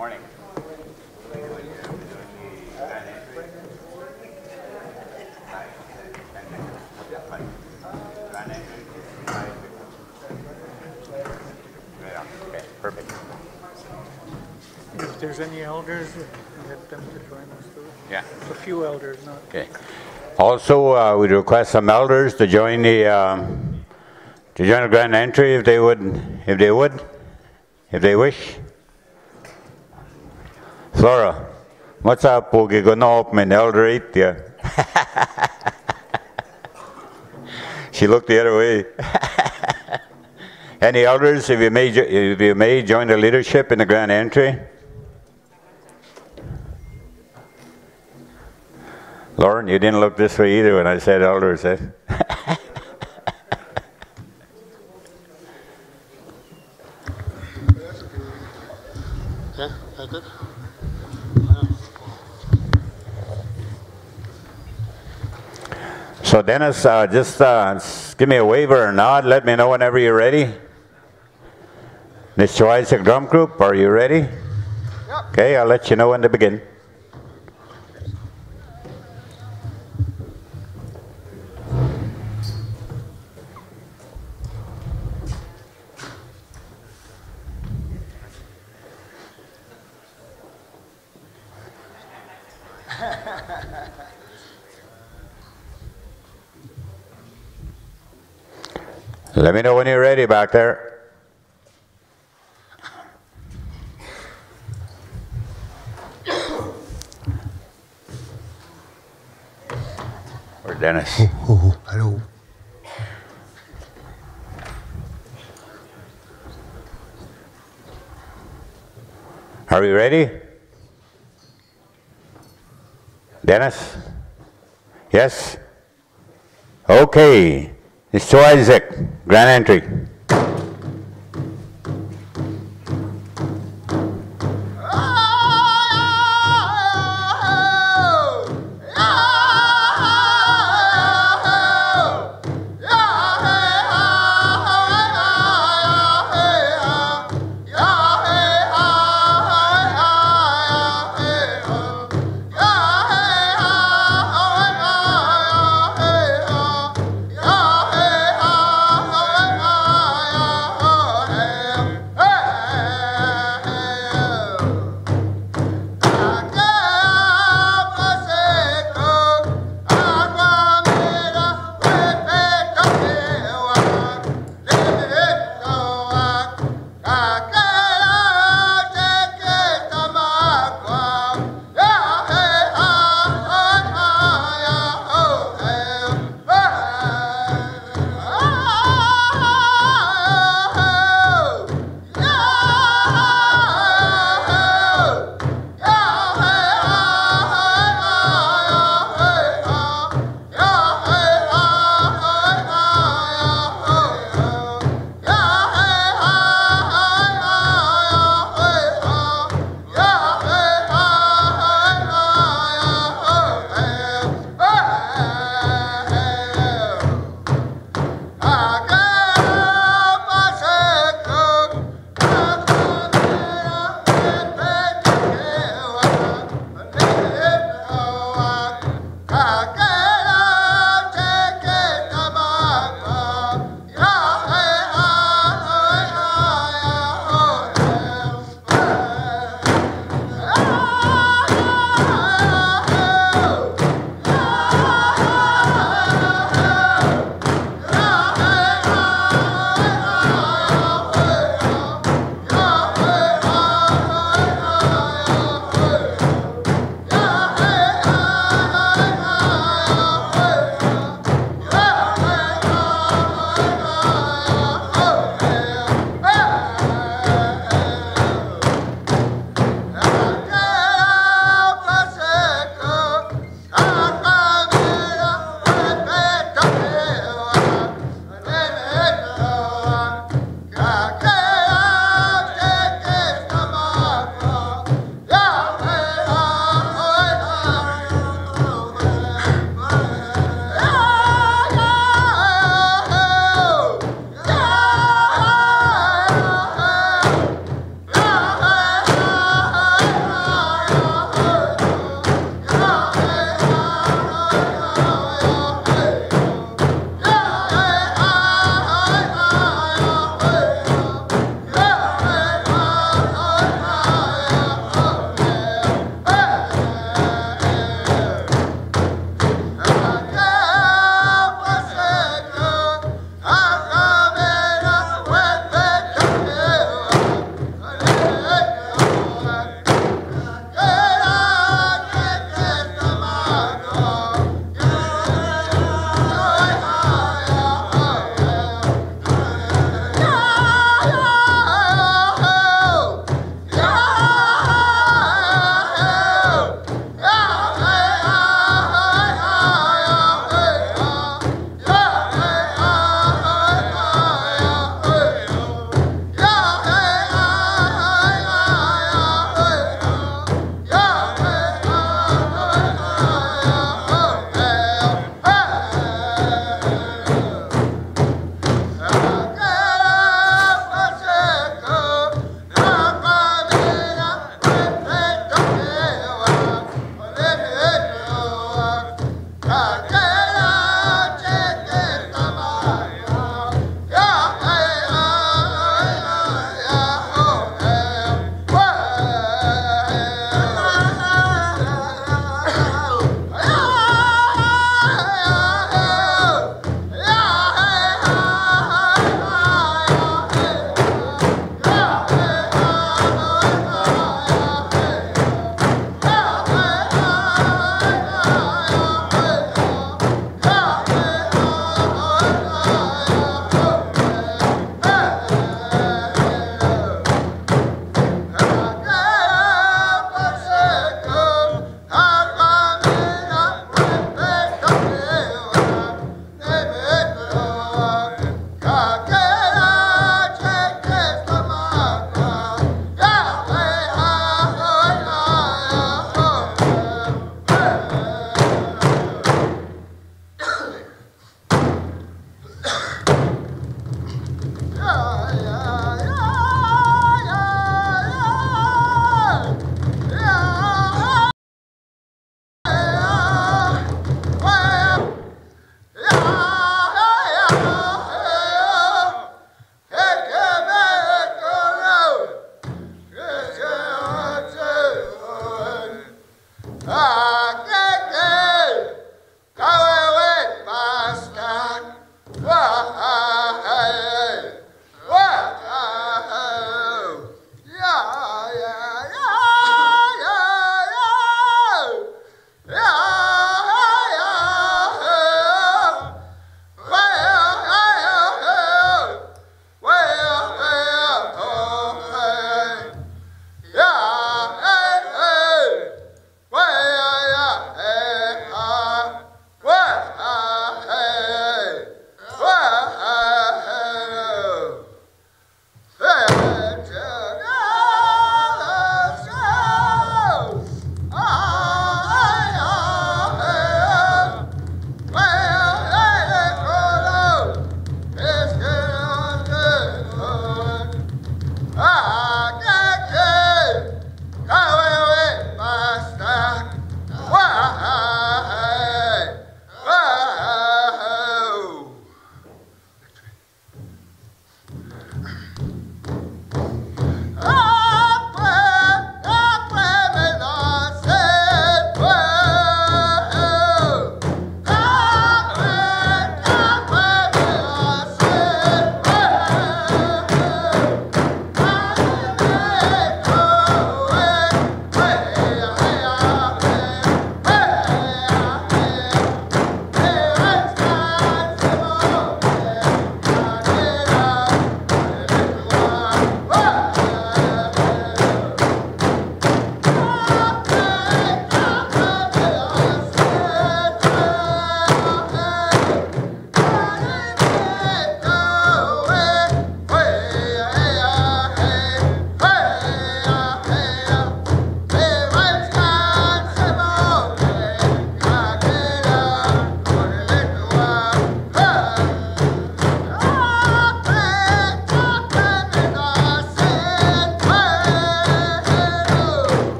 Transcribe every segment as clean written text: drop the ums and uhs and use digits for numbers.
Morning. Okay, perfect. If there's any elders, get them to join us too. Yeah. A few elders, not. Okay. Also, we'd request some elders to join the grand entry if they wish. Flora, what's up? We're going to open an elder 8 yeah. She looked the other way. Any elders, if you may join the leadership in the grand entry? Lauren, you didn't look this way either when I said elders, eh? Okay, that's it. So Dennis, just give me a wave or a nod. Let me know whenever you're ready. Mr. Isaac Drum Group, are you ready? Yep. Okay, I'll let you know when to begin. Let me know when you're ready back there. Or Dennis. Hello. Are we ready? Dennis? Yes? Okay. Mr. Isaac, grand entry.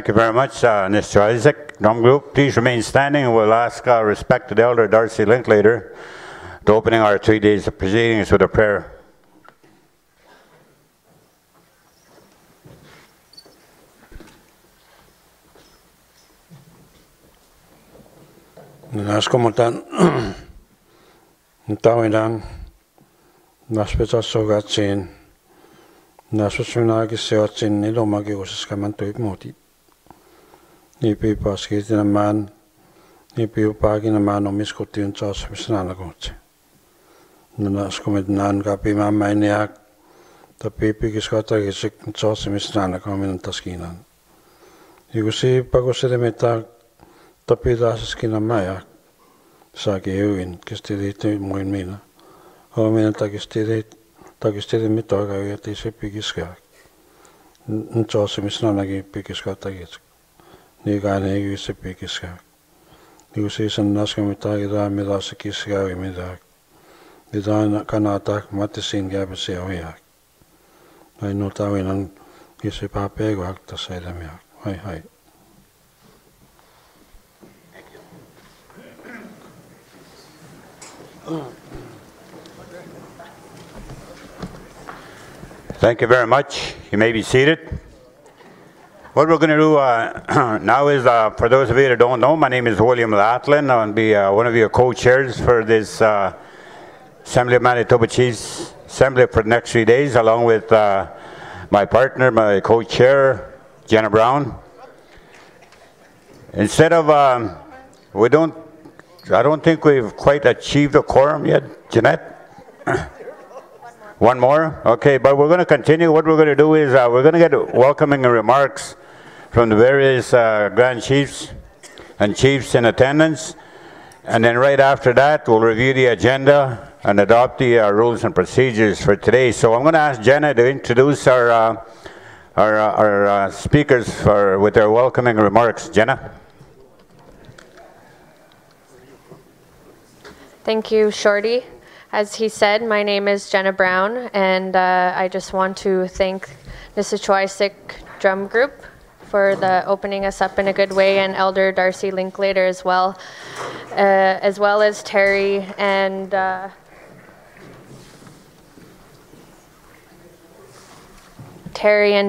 Thank you very much, Mr. Isaac. Drum group, please remain standing, and we'll ask respected Elder Darcy Linklater to opening our 3 days of proceedings with a prayer. Nas komutan tawinang nas petsogatsin nas usunagisiotsin nilomagi usaskaman tuipmuti ni pipaskiti naman ni piupagi naman omiskutin tos misnanagotsi nas komutan kapi mamainiak tapi pikiskotagisik tos misnanagomin taskinan igusi pagosedemetak tapi dasas kinamaya sa kiuin kistidito muin mina o mina tagistidit mito gayati se pikiska ncho se misnanagi pikiska tagis ni gane se pikiska ni usi san naska mitagi da mida se kiska wi mida didana kanata matisin gabe se oya ai no tawinan kise papego akta se demia hai Thank you very much. You may be seated. What we're going to do now is, for those of you that don't know, my name is William Latlin. I'll be one of your co-chairs for this Assembly of Manitoba Chiefs Assembly for the next 3 days, along with my partner, my co-chair, Jenna Brown. Instead of, I don't think we've quite achieved a quorum yet, Jeanette? One more? Okay, but we're going to continue. What we're going to do is we're going to get welcoming remarks from the various Grand Chiefs and Chiefs in attendance. And then right after that, we'll review the agenda and adopt the rules and procedures for today. So I'm going to ask Jenna to introduce our speakers with their welcoming remarks. Jenna? Thank you, Shorty. As he said, my name is Jenna Brown, and I just want to thank Nissequoitsic Drum Group for opening us up in a good way, and Elder Darcy Linklater as well as Terry and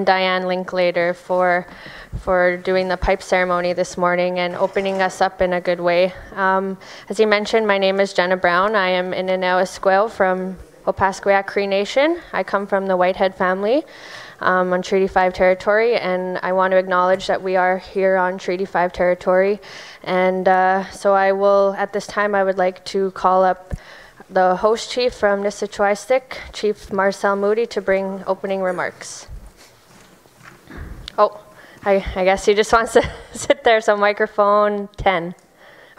Diane Linklater for doing the pipe ceremony this morning and opening us up in a good way. As he mentioned, my name is Jenna Brown. I am Inanewasquil from Opaskwayak Cree Nation. I come from the Whitehead family on Treaty 5 territory, and I want to acknowledge that we are here on Treaty 5 territory. And so I will, at this time, I would like to call up the host chief from Nissequoitsic, Chief Marcel Moody, to bring opening remarks. Oh. I guess he just wants to sit there, so microphone 10.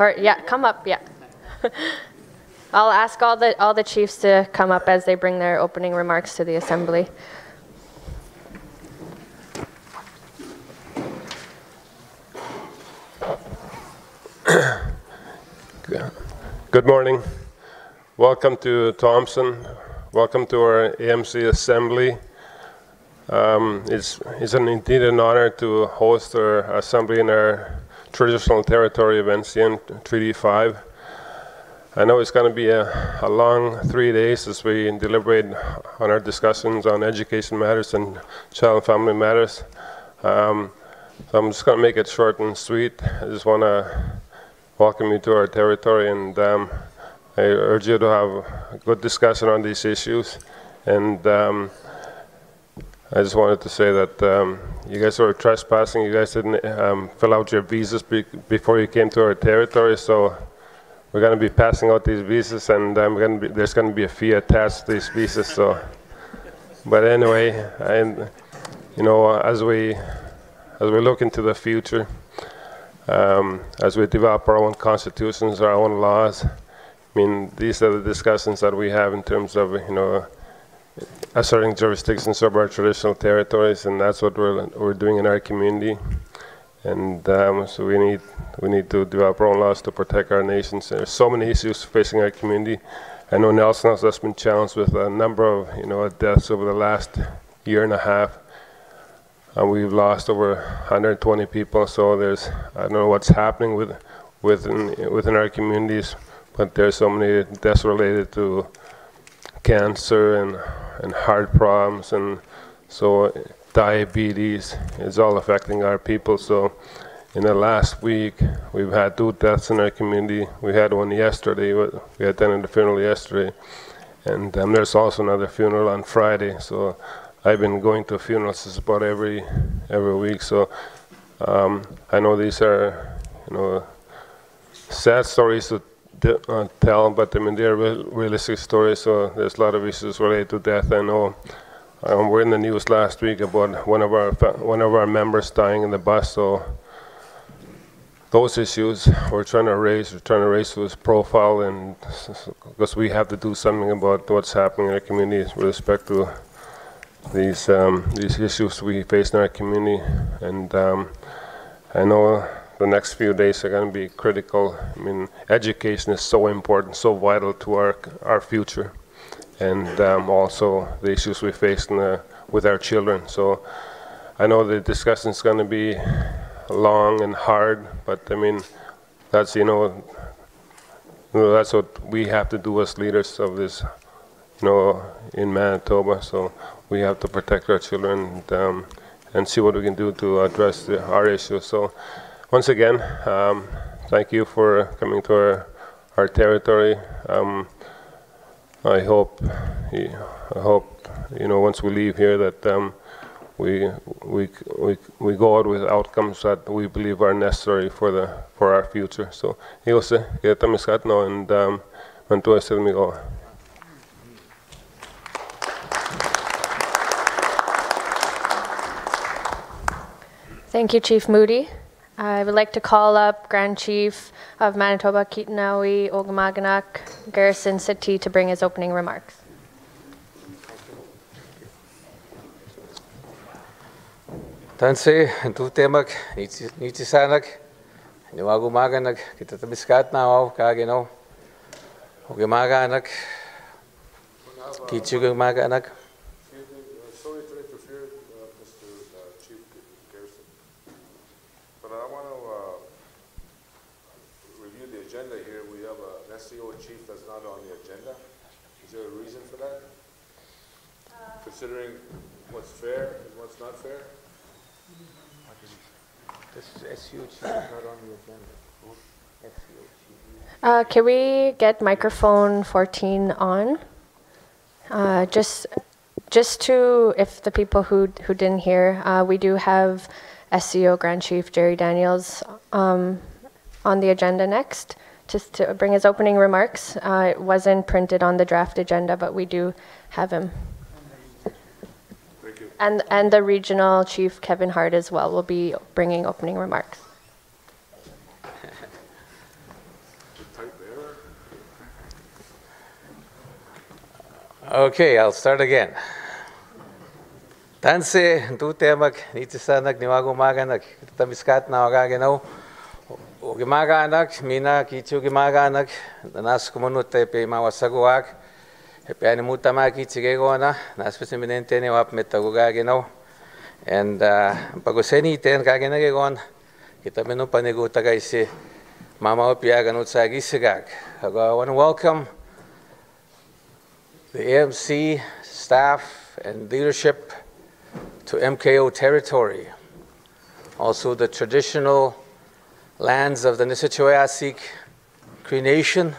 Or, yeah, come up, yeah. I'll ask all the chiefs to come up as they bring their opening remarks to the assembly. Good morning. Welcome to Thompson. Welcome to our AMC assembly. It's indeed an honor to host our assembly in our traditional territory of NCN Treaty 5. I know it's going to be a long 3 days as we deliberate on our discussions on education matters and child and family matters. So I'm just going to make it short and sweet. I just want to welcome you to our territory, and I urge you to have a good discussion on these issues. And I just wanted to say that you guys were trespassing. You guys didn't fill out your visas before you came to our territory, so we're going to be passing out these visas, and there's going to be a fee attached to these visas. So, but anyway, as we look into the future, as we develop our own constitutions, our own laws, I mean, these are the discussions that we have in terms of asserting jurisdictions over our traditional territories, and that's what we're doing in our community. And so we need to develop our own laws to protect our nations. There's so many issues facing our community. I know Nelson has been challenged with a number of deaths over the last year and a half. we've lost over 120 people. So there's, I don't know what's happening within our communities, but there's so many deaths related to cancer and heart problems, and so diabetes is all affecting our people. So in the last week, we've had 2 deaths in our community. We had one yesterday. We attended the funeral yesterday, and there's also another funeral on Friday. So I've been going to funerals just about every week. So I know these are, sad stories to tell, but I mean they're realistic stories. So there's a lot of issues related to death. I know we're in the news last week about one of our members dying in the bus. So those issues we're trying to raise to his profile, and because we have to do something about what's happening in our community with respect to these issues we face in our community. And I know the next few days are going to be critical. I mean, education is so important, so vital to our future, and also the issues we face with our children. So I know the discussion is going to be long and hard, but I mean, that's that's what we have to do as leaders of this, in Manitoba. So we have to protect our children and see what we can do to address our issues. So once again, thank you for coming to our territory. I hope once we leave here that we go out with outcomes that we believe are necessary for our future. So, Jose, que te miskat no and mantua esel migo. Thank you, Chief Moody. I would like to call up Grand Chief of Manitoba, Kitinawi, Ogamaganuk, Garrison City to bring his opening remarks. Tanse, tutemak, nitisanak, niwagumaganag, kita tabiskat na ako, kaginaw. Ogamaganuk, kitsugamaganak. Sorry to interfere, Mr. Chief Garrison, but I want to review the agenda here. We have an SCO chief that's not on the agenda. Is there a reason for that? Considering what's fair and what's not fair? This SCO chief is not on the agenda. Can we get microphone 14 on? Just to, if the people who didn't hear, we do have SCO Grand Chief Jerry Daniels on the agenda next, just to bring his opening remarks. It wasn't printed on the draft agenda, but we do have him. Thank you. And the regional chief, Kevin Hart, as well, will be bringing opening remarks. Okay, I'll start again. Tanse, tutemak, nitisanak, niwagumaganak, tamiskat na wagaginaw. Ugimaganak, mina, kichugimaganak, nanas kumunut pe mawasaguak, pe animutama kichigegona, nas pesiminente ni wap metagugaginaw. And paguseni ten kaginagegon, kita minu paniguta gaisi, Ma-Mow-We-Tak sagisigag. I want to welcome the AMC staff and leadership to MKO territory. Also the traditional lands of the Nissequoiastic Cree Nation.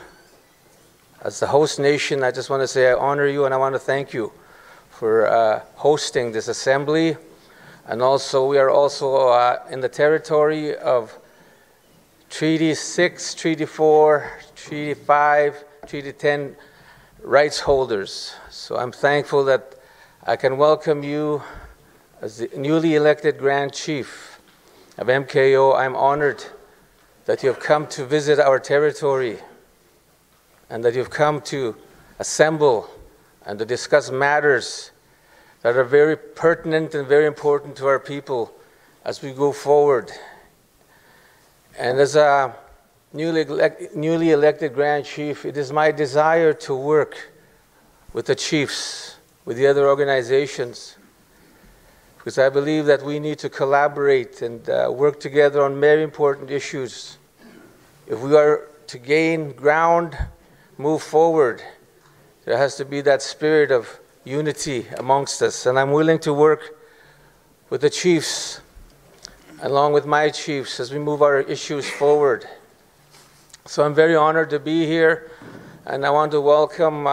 As the host nation, I just want to say I honor you and I want to thank you for hosting this assembly. And also we are also in the territory of Treaty 6, Treaty 4, Treaty 5, Treaty 10 rights holders. So I'm thankful that I can welcome you as the newly elected Grand Chief of MKO. I'm honored that you have come to visit our territory and that you've come to assemble and to discuss matters that are very pertinent and very important to our people as we go forward. And as a newly elected Grand Chief, it is my desire to work with the chiefs, with the other organizations, because I believe that we need to collaborate and work together on very important issues. If we are to gain ground, move forward, there has to be that spirit of unity amongst us. And I'm willing to work with the chiefs, along with my chiefs, as we move our issues forward. So I'm very honored to be here, and I want to welcome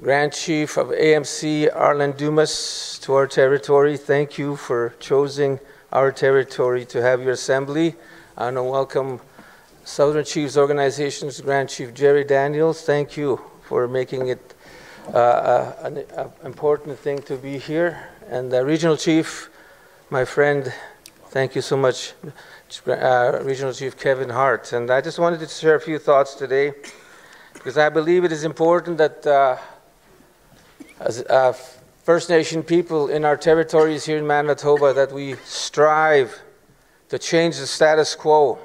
Grand Chief of AMC, Arlen Dumas, to our territory. Thank you for choosing our territory to have your assembly. I want to welcome Southern Chiefs Organization's Grand Chief Jerry Daniels. Thank you for making it an important thing to be here. And the Regional Chief, my friend, thank you so much, Regional Chief Kevin Hart. And I just wanted to share a few thoughts today, because I believe it is important that as First Nation people in our territories here in Manitoba, that we strive to change the status quo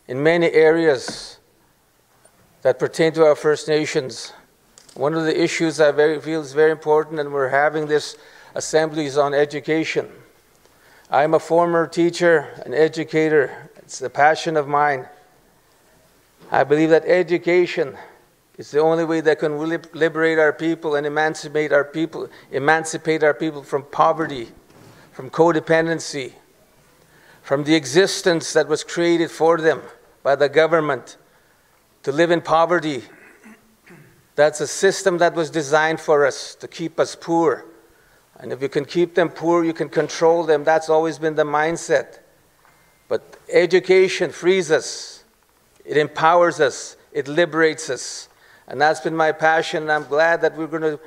in many areas that pertain to our First Nations. One of the issues I feel is very important, and we're having this assembly, is on education. I'm a former teacher, an educator. It's a passion of mine. I believe that education is the only way that can liberate our people and emancipate our people from poverty, from codependency, from the existence that was created for them by the government to live in poverty. That's a system that was designed for us, to keep us poor. And if you can keep them poor, you can control them. That's always been the mindset. But education frees us. It empowers us. It liberates us. And that's been my passion, and I'm glad that we're going to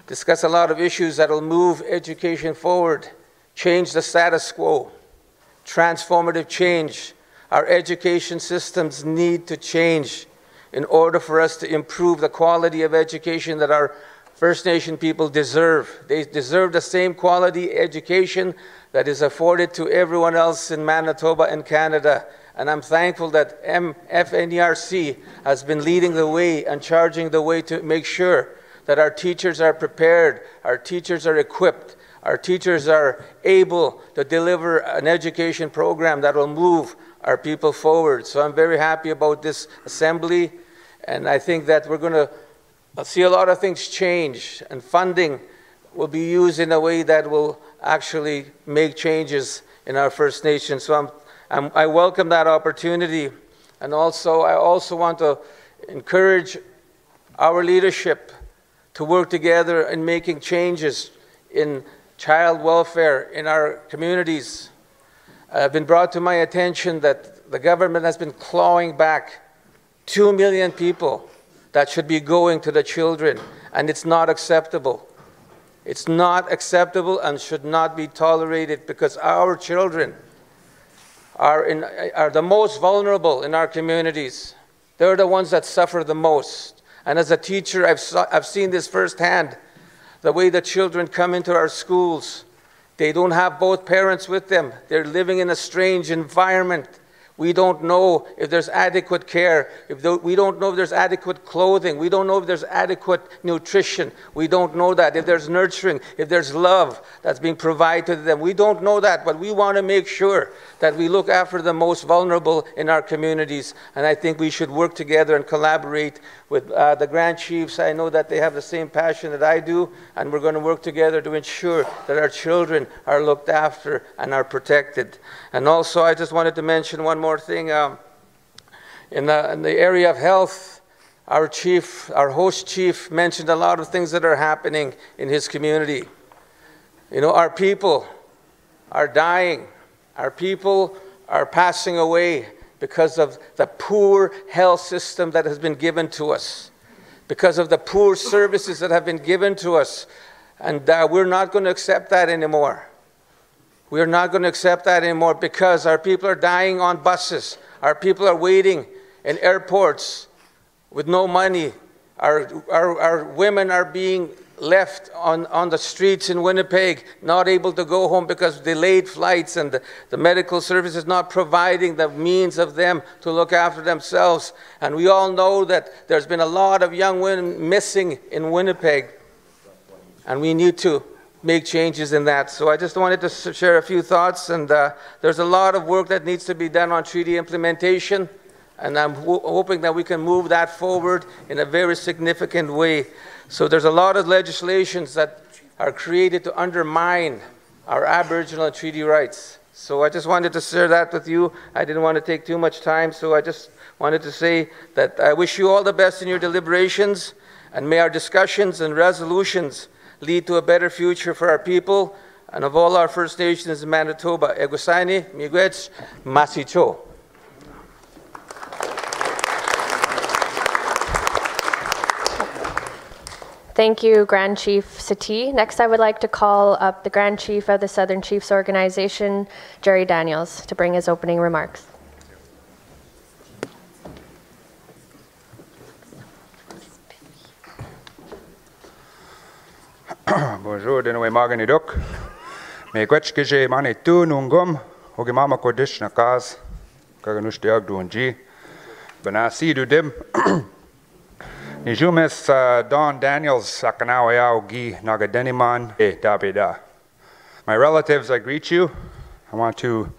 discuss a lot of issues that will move education forward, change the status quo, transformative change. Our education systems need to change in order for us to improve the quality of education that our First Nation people deserve. They deserve the same quality education that is afforded to everyone else in Manitoba and Canada. And I'm thankful that FNERC has been leading the way and charging the way to make sure that our teachers are prepared, our teachers are equipped, our teachers are able to deliver an education program that will move our people forward. So I'm very happy about this assembly, and I think that we're going to see a lot of things change, and funding will be used in a way that will actually make changes in our First Nations. So I welcome that opportunity, and I also want to encourage our leadership to work together in making changes in child welfare in our communities. It's been brought to my attention that the government has been clawing back 2 million people that should be going to the children, and it's not acceptable. It's not acceptable and should not be tolerated, because our children are the most vulnerable in our communities. They're the ones that suffer the most. And as a teacher, I've seen this firsthand, the way the children come into our schools. They don't have both parents with them. They're living in a strange environment. We don't know if there's adequate care. We don't know if there's adequate clothing. We don't know if there's adequate nutrition. We don't know that. If there's nurturing, if there's love that's being provided to them. We don't know that, but we want to make sure that we look after the most vulnerable in our communities. And I think we should work together and collaborate with the Grand Chiefs. I know that they have the same passion that I do, and we're going to work together to ensure that our children are looked after and are protected. And also, I just wanted to mention one more thing. In the area of health, our host chief mentioned a lot of things that are happening in his community. You know, our people are dying. Our people are passing away because of the poor health system that has been given to us, because of the poor services that have been given to us. And we're not going to accept that anymore. We're not going to accept that anymore, because our people are dying on buses. Our people are waiting in airports with no money. Our women are being left on the streets in Winnipeg, not able to go home because of delayed flights, and the medical service is not providing the means of them to look after themselves. And we all know that there's been a lot of young women missing in Winnipeg. And we need to make changes in that. So I just wanted to share a few thoughts, and there's a lot of work that needs to be done on treaty implementation, and I'm hoping that we can move that forward in a very significant way. So there's a lot of legislations that are created to undermine our Aboriginal and treaty rights. So I just wanted to share that with you. I didn't want to take too much time, so I just wanted to say that I wish you all the best in your deliberations, and may our discussions and resolutions lead to a better future for our people and of all our First Nations in Manitoba. Egusani, miigwech, masicho. Thank you, Grand Chief Sati. Next, I would like to call up the Grand Chief of the Southern Chiefs Organization, Jerry Daniels, to bring his opening remarks. Bonjour, denwe magani duk. Me kwetch kije mani tu nungum, ogi mama kodish nakaz, kaganush diag duanji. Banasi du dim. Nijumes Don Daniels sakanawaya ogi nagadeniman e dabeda. My relatives, I greet you. I want to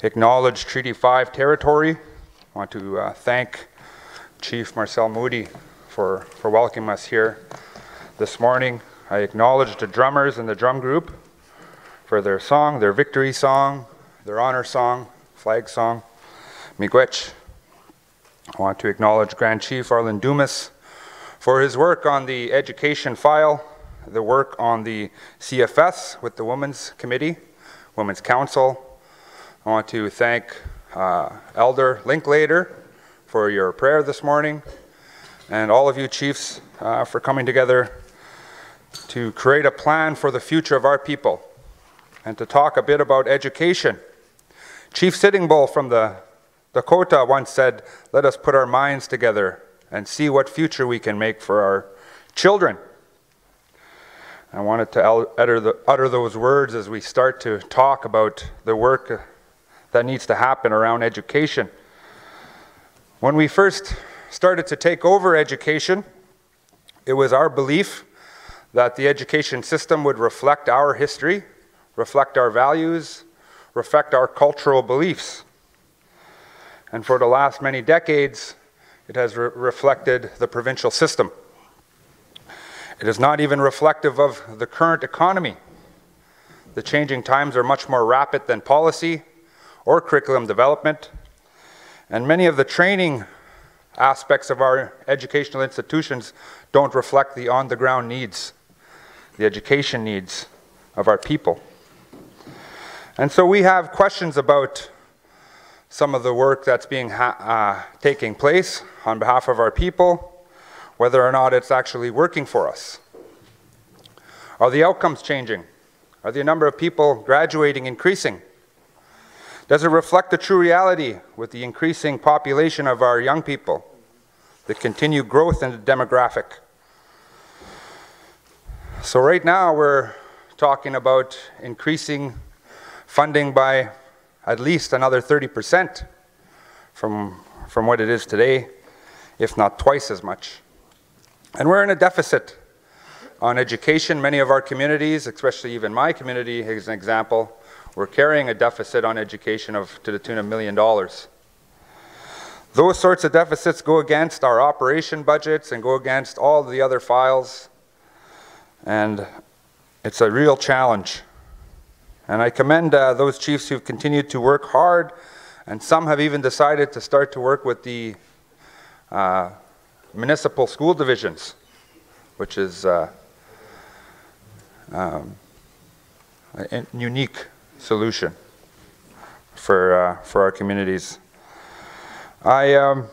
acknowledge Treaty 5 territory. I want to thank Chief Marcel Moody for welcoming us here this morning. I acknowledge the drummers and the drum group for their song, their victory song, their honor song, flag song, Miigwech. I want to acknowledge Grand Chief Arlen Dumas for his work on the education file, the work on the CFS with the Women's Committee, Women's Council. I want to thank Elder Linklater for your prayer this morning, and all of you chiefs for coming together to create a plan for the future of our people and to talk a bit about education. Chief Sitting Bull from the Dakota once said, "Let us put our minds together and see what future we can make for our children." I wanted to utter those words as we start to talk about the work that needs to happen around education. When we first started to take over education, it was our belief that the education system would reflect our history, reflect our values, reflect our cultural beliefs. And for the last many decades, it has reflected the provincial system. It is not even reflective of the current economy. The changing times are much more rapid than policy or curriculum development, and many of the training aspects of our educational institutions don't reflect the on-the-ground needs, the education needs of our people. And so we have questions about some of the work that's taking place on behalf of our people, whether or not it's actually working for us. Are the outcomes changing? Are the number of people graduating increasing? Does it reflect the true reality with the increasing population of our young people, the continued growth in the demographic? So right now we're talking about increasing funding by at least another 30% from what it is today, if not twice as much. And we're in a deficit on education. Many of our communities, especially even my community as an example, we're carrying a deficit on education to the tune of $1 million. Those sorts of deficits go against our operation budgets and go against all the other files. And it's a real challenge. And I commend those chiefs who've continued to work hard, and some have even decided to start to work with the municipal school divisions, which is a unique solution for our communities. I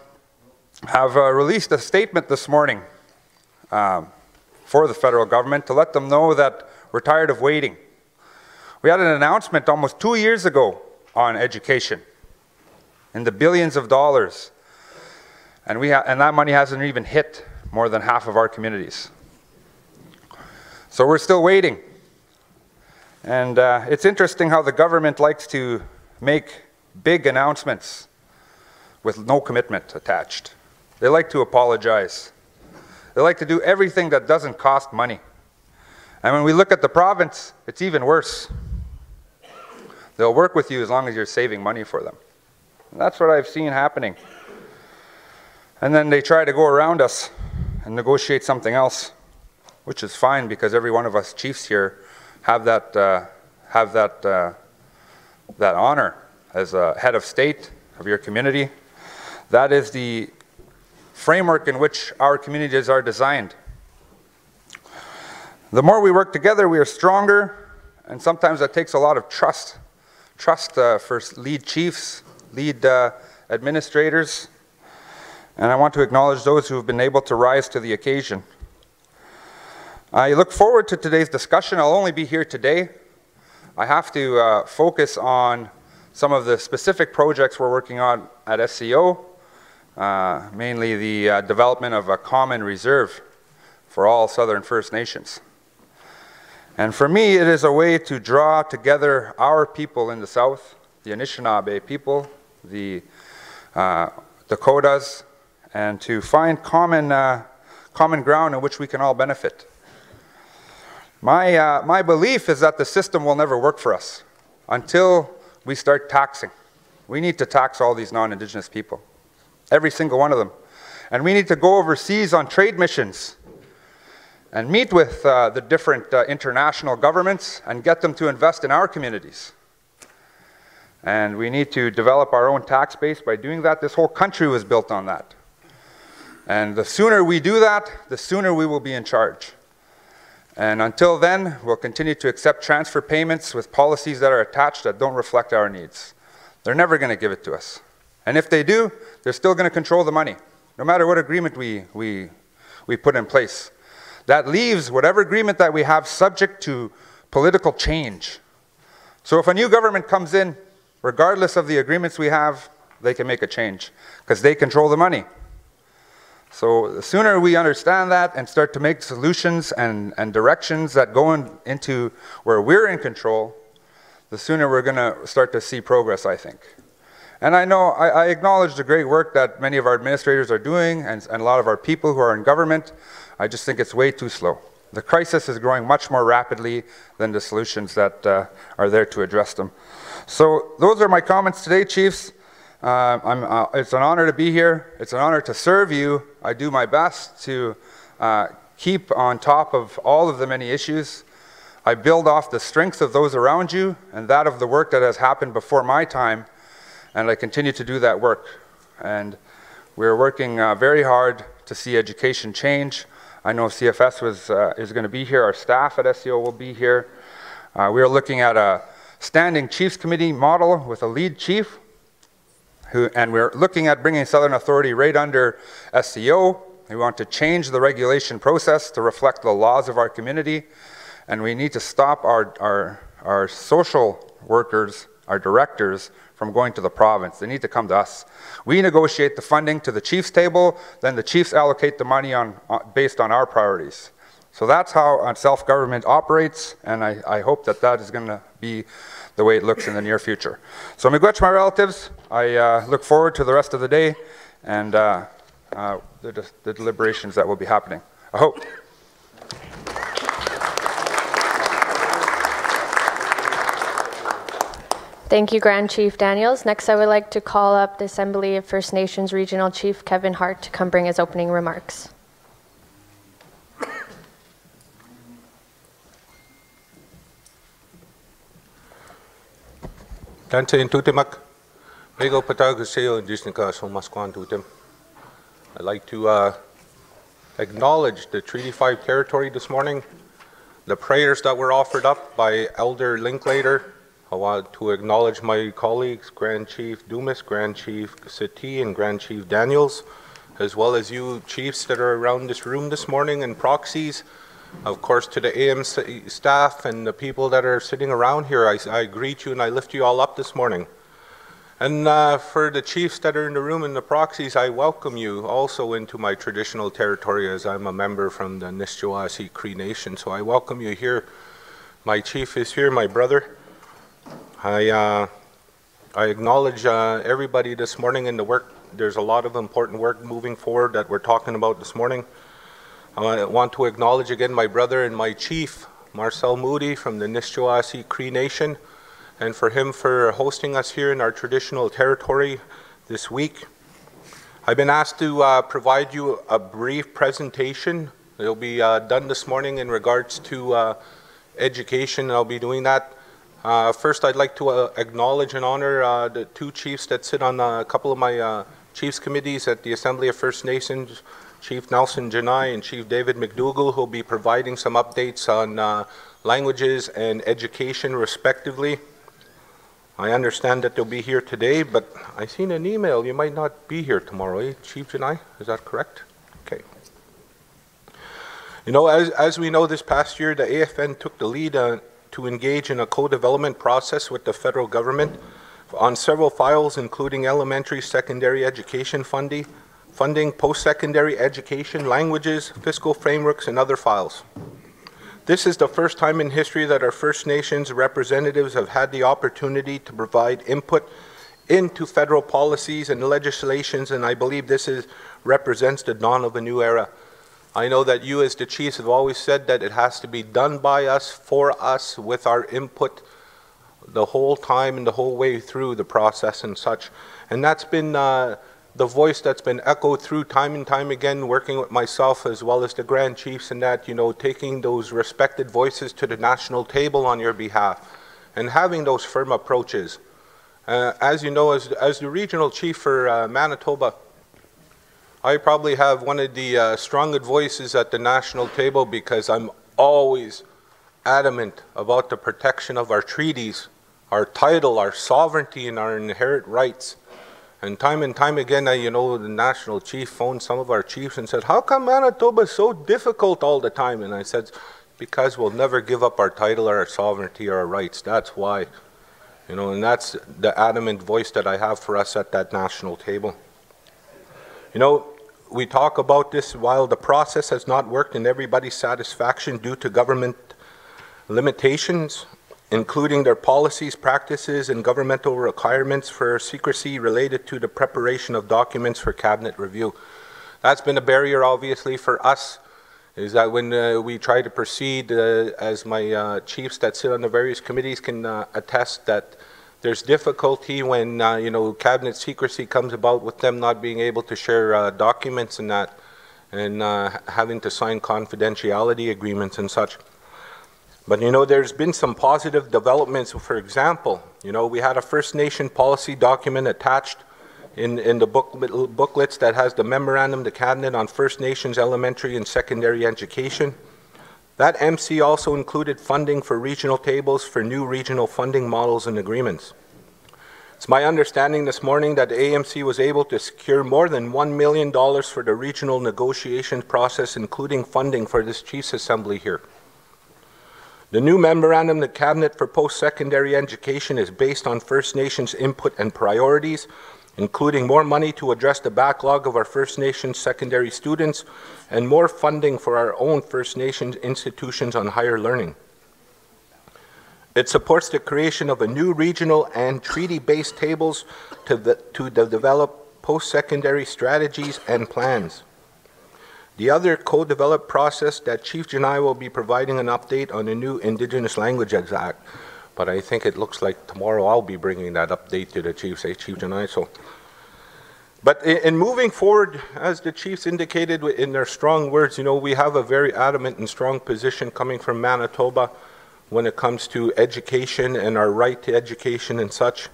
have released a statement this morning for the federal government to let them know that we're tired of waiting. We had an announcement almost 2 years ago on education in the billions of dollars, and that money hasn't even hit more than half of our communities. So we're still waiting. And it's interesting how the government likes to make big announcements with no commitment attached. They like to apologize. They like to do everything that doesn't cost money. And when we look at the province, it's even worse. They'll work with you as long as you're saving money for them. And that's what I've seen happening. And then they try to go around us and negotiate something else, which is fine because every one of us chiefs here have that honor as a head of state of your community. That is the framework in which our communities are designed. The more we work together, we are stronger, and sometimes that takes a lot of trust. Trust for lead chiefs, lead administrators, and I want to acknowledge those who have been able to rise to the occasion. I look forward to today's discussion. I'll only be here today. I have to focus on some of the specific projects we're working on at SCO, mainly the development of a common reserve for all Southern First Nations. And for me, it is a way to draw together our people in the South, the Anishinaabe people, the Dakotas, and to find common ground in which we can all benefit. My belief is that the system will never work for us until we start taxing. We need to tax all these non-Indigenous people, every single one of them. And we need to go overseas on trade missions and meet with the different international governments and get them to invest in our communities. And we need to develop our own tax base. By doing that, this whole country was built on that. And the sooner we do that, the sooner we will be in charge. And until then, we'll continue to accept transfer payments with policies that are attached that don't reflect our needs. They're never going to give it to us. And if they do, they're still going to control the money, no matter what agreement we put in place. That leaves whatever agreement that we have subject to political change. So if a new government comes in, regardless of the agreements we have, they can make a change, because they control the money. So the sooner we understand that and start to make solutions and directions that go into where we're in control, the sooner we're going to start to see progress, I think. And I know, I acknowledge the great work that many of our administrators are doing and a lot of our people who are in government. I just think it's way too slow. The crisis is growing much more rapidly than the solutions that are there to address them. So those are my comments today, Chiefs. It's an honor to be here. It's an honor to serve you. I do my best to keep on top of all of the many issues. I build off the strength of those around you and that of the work that has happened before my time, and I continue to do that work. And we're working very hard to see education change. I know CFS is going to be here. Our staff at SCO will be here. We are looking at a standing Chiefs Committee model with a lead chief. And we're looking at bringing Southern Authority right under SCO. We want to change the regulation process to reflect the laws of our community. And we need to stop our social workers, our directors, from going to the province. They need to come to us. We negotiate the funding to the chiefs table, then the chiefs allocate the money based on our priorities. So that's how self-government operates, and I hope that that is going to be the way it looks in the near future. So miigwech, my relatives. I look forward to the rest of the day and the deliberations that will be happening. I hope. Thank you, Grand Chief Daniels. Next, I would like to call up the Assembly of First Nations Regional Chief Kevin Hart to come bring his opening remarks. Tante in Tutimak, Mego Patagaseo and Disnika so Masquan Tutim. I'd like to acknowledge the Treaty 5 territory this morning, the prayers that were offered up by Elder Linklater. I want to acknowledge my colleagues, Grand Chief Dumas, Grand Chief Sati, and Grand Chief Daniels, as well as you chiefs that are around this room this morning and proxies. Of course, to the AMC staff and the people that are sitting around here, I greet you and I lift you all up this morning. And for the chiefs that are in the room and the proxies, I welcome you also into my traditional territory, as I'm a member from the Nishnawbe Cree Nation. So I welcome you here. My chief is here, my brother. I acknowledge everybody this morning in the work. There's a lot of important work moving forward that we're talking about this morning. I want to acknowledge again my brother and my chief, Marcel Moody from the Nisqually Cree Nation, and for him for hosting us here in our traditional territory this week. I've been asked to provide you a brief presentation. It'll be done this morning in regards to education, and I'll be doing that. First, I'd like to acknowledge and honor the two chiefs that sit on a couple of my chiefs committees at the Assembly of First Nations, Chief Nelson Janai and Chief David McDougall, who will be providing some updates on languages and education respectively. I understand that they'll be here today, but I seen an email. You might not be here tomorrow, eh, Chief Janai? Is that correct? Okay. You know, as we know, this past year, the AFN took the lead to engage in a co-development process with the federal government on several files, including elementary, secondary education funding, post-secondary education, languages, fiscal frameworks, and other files. This is the first time in history that our First Nations representatives have had the opportunity to provide input into federal policies and legislations, and I believe this represents the dawn of a new era. I know that you as the chiefs have always said that it has to be done by us, for us, with our input the whole time and the whole way through the process and such. And that's been the voice that's been echoed through time and time again, working with myself as well as the Grand Chiefs, and that, you know, taking those respected voices to the national table on your behalf and having those firm approaches. As you know, as the regional chief for Manitoba, I probably have one of the strongest voices at the national table because I'm always adamant about the protection of our treaties, our title, our sovereignty, and our inherent rights. And time again, you know, the national chief phoned some of our chiefs and said, how come Manitoba is so difficult all the time? And I said, because we'll never give up our title or our sovereignty or our rights. That's why. You know, and that's the adamant voice that I have for us at that national table. You know, we talk about this while the process has not worked in everybody's satisfaction due to government limitations, including their policies, practices, and governmental requirements for secrecy related to the preparation of documents for cabinet review. That's been a barrier, obviously, for us, is that when we try to proceed, as my chiefs that sit on the various committees can attest, that there's difficulty when, you know, cabinet secrecy comes about with them not being able to share documents and that, and having to sign confidentiality agreements and such. But, you know, there's been some positive developments. For example, you know, we had a First Nation policy document attached in the booklets that has the memorandum, the cabinet on First Nations elementary and secondary education. That MC also included funding for regional tables for new regional funding models and agreements. It's my understanding this morning that AMC was able to secure more than $1 million for the regional negotiation process, including funding for this Chiefs Assembly here. The new memorandum, the Cabinet for Post-Secondary Education, is based on First Nations input and priorities, including more money to address the backlog of our First Nations secondary students and more funding for our own First Nations institutions on higher learning. It supports the creation of a new regional and treaty-based tables to develop post-secondary strategies and plans. The other co-developed process that Chief Janai will be providing an update on the new Indigenous Languages Act, but I think it looks like tomorrow I'll be bringing that update to the Chiefs, Chief Janai. So, but in moving forward, as the Chiefs indicated in their strong words, you know, we have a very adamant and strong position coming from Manitoba when it comes to education and our right to education and such.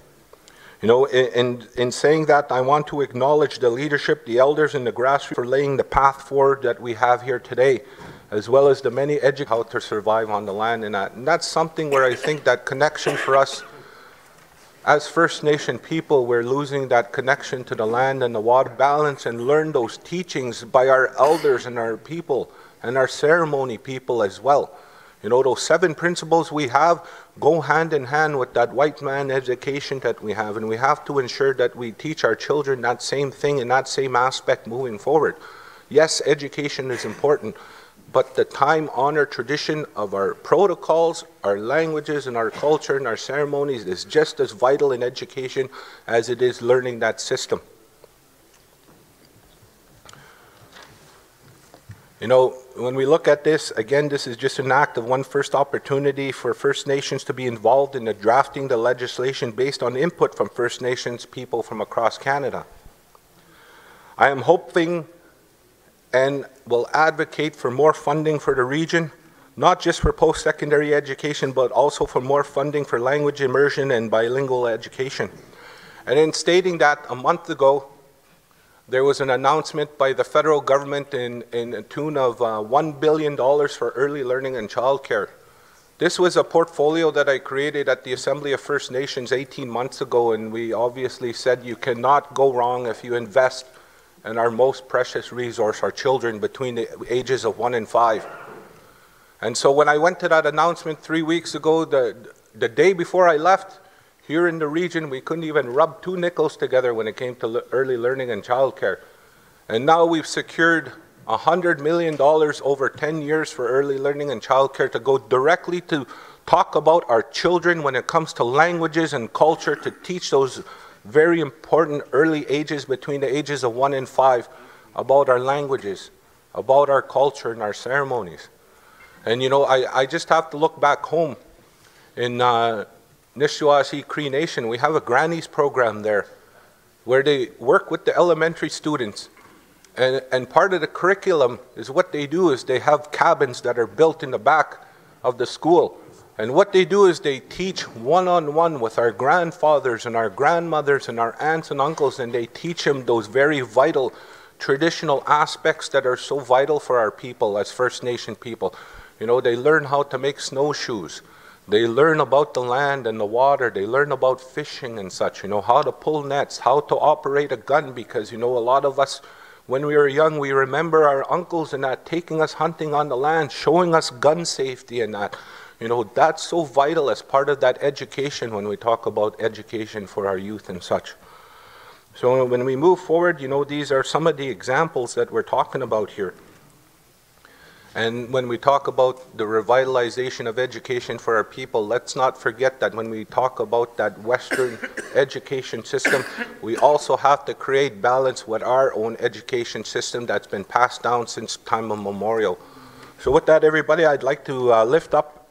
You know, in saying that, I want to acknowledge the leadership, the elders, and the grassroots for laying the path forward that we have here today, as well as the many educators how to survive on the land. And that's something where I think that connection for us as First Nation people, we're losing that connection to the land and the water balance, and learn those teachings by our elders and our people and our ceremony people as well. You know, those 7 principles we have go hand in hand with that white man education that we have, and we have to ensure that we teach our children that same thing and that same aspect moving forward. Yes, education is important, but the time-honored tradition of our protocols, our languages, and our culture and our ceremonies is just as vital in education as it is learning that system. You know, when we look at this, again, this is just an act of one first opportunity for First Nations to be involved in the drafting the legislation based on input from First Nations people from across Canada. I am hoping and will advocate for more funding for the region, not just for post-secondary education, but also for more funding for language immersion and bilingual education. And in stating that, a month ago, there was an announcement by the federal government in a tune of $1 billion for early learning and childcare. This was a portfolio that I created at the Assembly of First Nations 18 months ago, and we obviously said you cannot go wrong if you invest in our most precious resource, our children between the ages of 1 and 5. And so when I went to that announcement 3 weeks ago, the day before I left, here in the region, we couldn't even rub 2 nickels together when it came to early learning and childcare. And now we've secured $100 million over 10 years for early learning and childcare to go directly to talk about our children when it comes to languages and culture, to teach those very important early ages between the ages of 1 and 5 about our languages, about our culture and our ceremonies. And you know, I just have to look back home in Nishnawasi Cree Nation. We have a Grannies program there where they work with the elementary students. And part of the curriculum is what they do is they have cabins that are built in the back of the school. And what they do is they teach one-on-one with our grandfathers and our grandmothers and our aunts and uncles, and they teach them those very vital traditional aspects that are so vital for our people as First Nation people. You know, they learn how to make snowshoes. They learn about the land and the water. They learn about fishing and such, you know, how to pull nets, how to operate a gun, because, you know, a lot of us, when we were young, we remember our uncles and that taking us hunting on the land, showing us gun safety and that. You know, that's so vital as part of that education when we talk about education for our youth and such. So when we move forward, you know, these are some of the examples that we're talking about here. And when we talk about the revitalization of education for our people, let's not forget that when we talk about that Western education system, we also have to create balance with our own education system that's been passed down since time immemorial. So with that, everybody, I'd like to lift up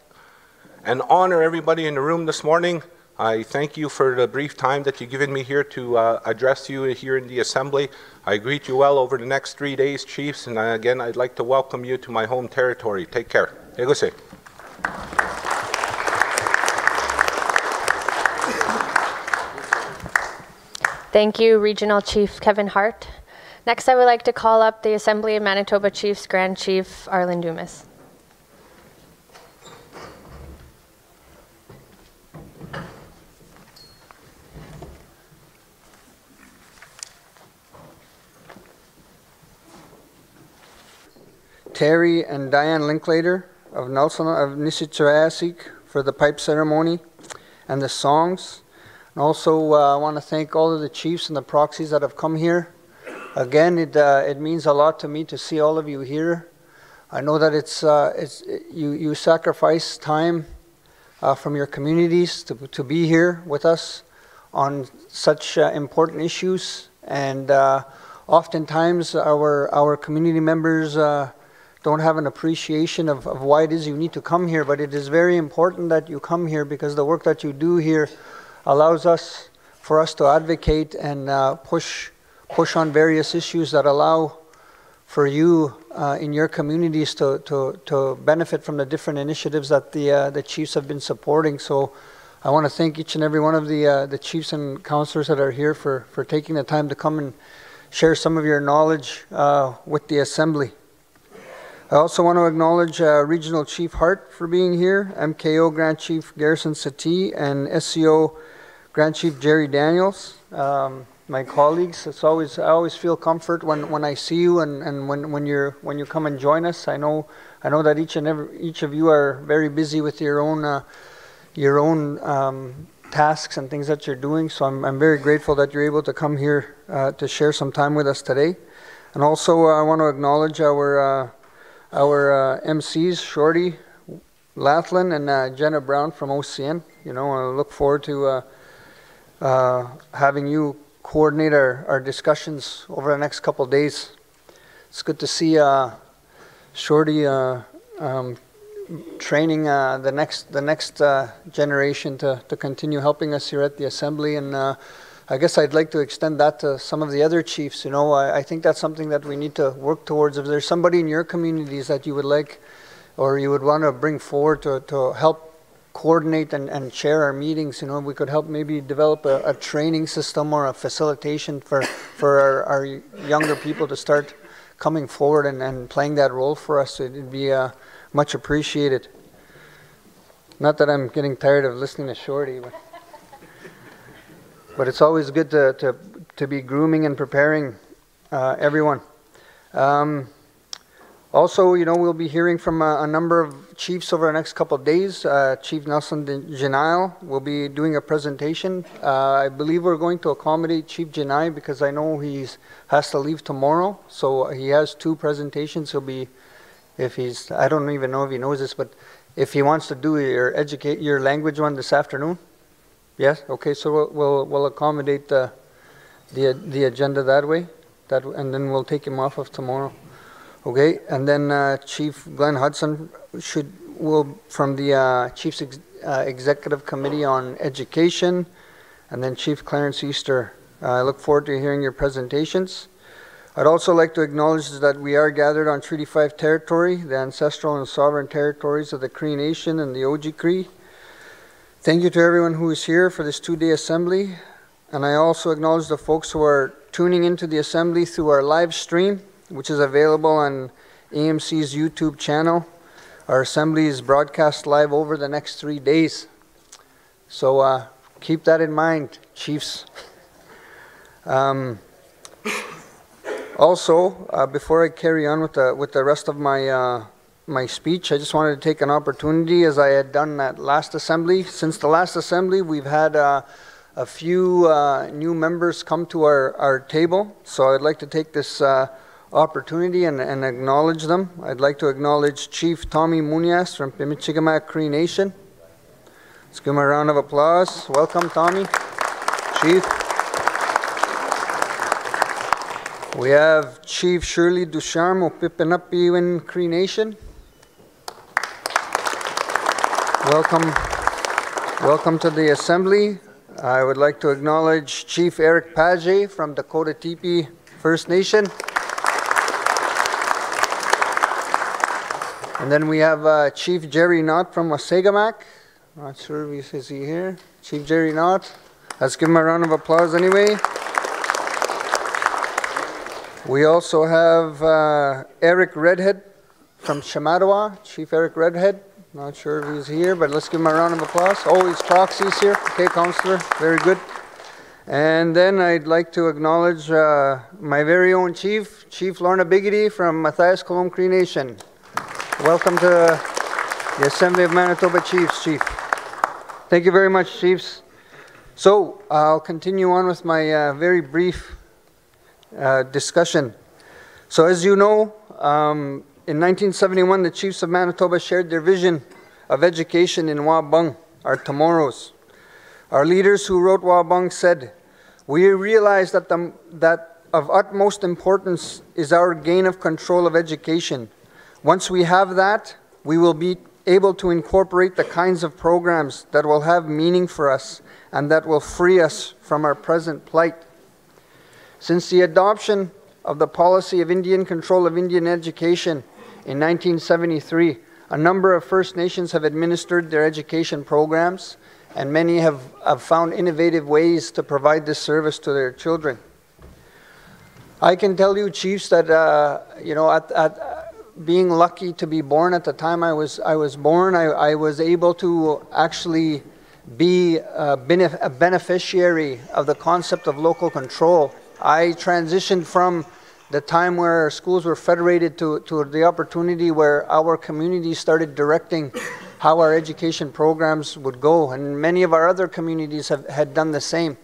and honor everybody in the room this morning. I thank you for the brief time that you've given me here to address you here in the Assembly. I greet you well over the next 3 days, Chiefs, and again, I'd like to welcome you to my home territory. Take care. Egose. Thank you, Regional Chief Kevin Hart. Next, I would like to call up the Assembly of Manitoba Chiefs Grand Chief Arlen Dumas. Terry and Diane Linklater of Nishnawasi for the pipe ceremony and the songs. And also I want to thank all of the chiefs and the proxies that have come here. Again, it means a lot to me to see all of you here. I know that you sacrifice time from your communities to be here with us on such important issues, and oftentimes our community members don't have an appreciation of why it is you need to come here, but it is very important that you come here because the work that you do here allows for us to advocate and push on various issues that allow for you in your communities to benefit from the different initiatives that the chiefs have been supporting. So I want to thank each and every one of the chiefs and councillors that are here for taking the time to come and share some of your knowledge with the Assembly. I also want to acknowledge Regional Chief Hart for being here, MKO Grand Chief Garrison Satie, and SCO Grand Chief Jerry Daniels, my colleagues. I always feel comfort when I see you and when you come and join us. I know that each of you are very busy with your own tasks and things that you're doing. So I'm very grateful that you're able to come here to share some time with us today. And also I want to acknowledge our MCs, Shorty Lathland and Jenna Brown from OCN. You know, I look forward to having you coordinate our discussions over the next couple of days. It's good to see Shorty training the next generation to continue helping us here at the Assembly. And I guess I'd like to extend that to some of the other chiefs. You know, I think that's something that we need to work towards. If there's somebody in your communities that you would like or you would want to bring forward to help coordinate and chair our meetings, you know, we could help maybe develop a training system or a facilitation for our younger people to start coming forward and playing that role for us. It'd be much appreciated. Not that I'm getting tired of listening to Shorty, but it's always good to be grooming and preparing everyone. Also, you know, we'll be hearing from a number of chiefs over the next couple of days. Chief Nelson Janile will be doing a presentation. I believe we're going to accommodate Chief Janai because I know he has to leave tomorrow. So he has 2 presentations. He'll be, I don't even know if he knows this, but if he wants to do your language one this afternoon. Yes? Okay, so we'll accommodate the agenda that way, and then we'll take him off of tomorrow. Okay, and then Chief Glenn Hudson will from the Chiefs Executive Committee on Education, and then Chief Clarence Easter. I look forward to hearing your presentations. I'd also like to acknowledge that we are gathered on Treaty 5 territory, the ancestral and sovereign territories of the Cree Nation and the Oji-Cree. Thank you to everyone who is here for this 2-day assembly, and I also acknowledge the folks who are tuning into the assembly through our live stream, which is available on AMC's YouTube channel. Our assembly is broadcast live over the next 3 days. So keep that in mind, chiefs. Also, before I carry on with the rest of my speech, I just wanted to take an opportunity, as I had done at last assembly. Since the last assembly, we've had a few new members come to our table. So I'd like to take this opportunity and acknowledge them. I'd like to acknowledge Chief Tommy Muñoz from Pimichigamac Cree Nation. Let's give him a round of applause. Welcome, Tommy. Chief. We have Chief Shirley Ducharme of Pipinapiwin Cree Nation. Welcome to the Assembly. I would like to acknowledge Chief Eric Page from Dakota Teepee First Nation. And then we have Chief Jerry Knott from Wasagamak. Not sure if is he here. Chief Jerry Knott. Let's give him a round of applause anyway. We also have Eric Redhead from Shamattawa. Chief Eric Redhead. Not sure if he's here, but let's give him a round of applause. Oh, his proxy's here. Okay, Councillor. Very good. And then I'd like to acknowledge my very own Chief, Chief Lorna Biggity from Matthias Colomb Cree Nation. Welcome to the Assembly of Manitoba Chiefs, Chief. Thank you very much, Chiefs. So I'll continue on with my very brief discussion. So as you know, in 1971, the Chiefs of Manitoba shared their vision of education in Wabung, our tomorrows. Our leaders who wrote Wabung said, "We realize that of utmost importance is our gain of control of education. Once we have that, we will be able to incorporate the kinds of programs that will have meaning for us and that will free us from our present plight." Since the adoption of the policy of Indian control of Indian education in 1973, a number of First Nations have administered their education programs, and many have found innovative ways to provide this service to their children. I can tell you, Chiefs, that you know, at being lucky to be born at the time I was born, I was able to actually be a beneficiary of the concept of local control. I transitioned from the time where our schools were federated to the opportunity where our community started directing how our education programs would go, and many of our other communities had done the same.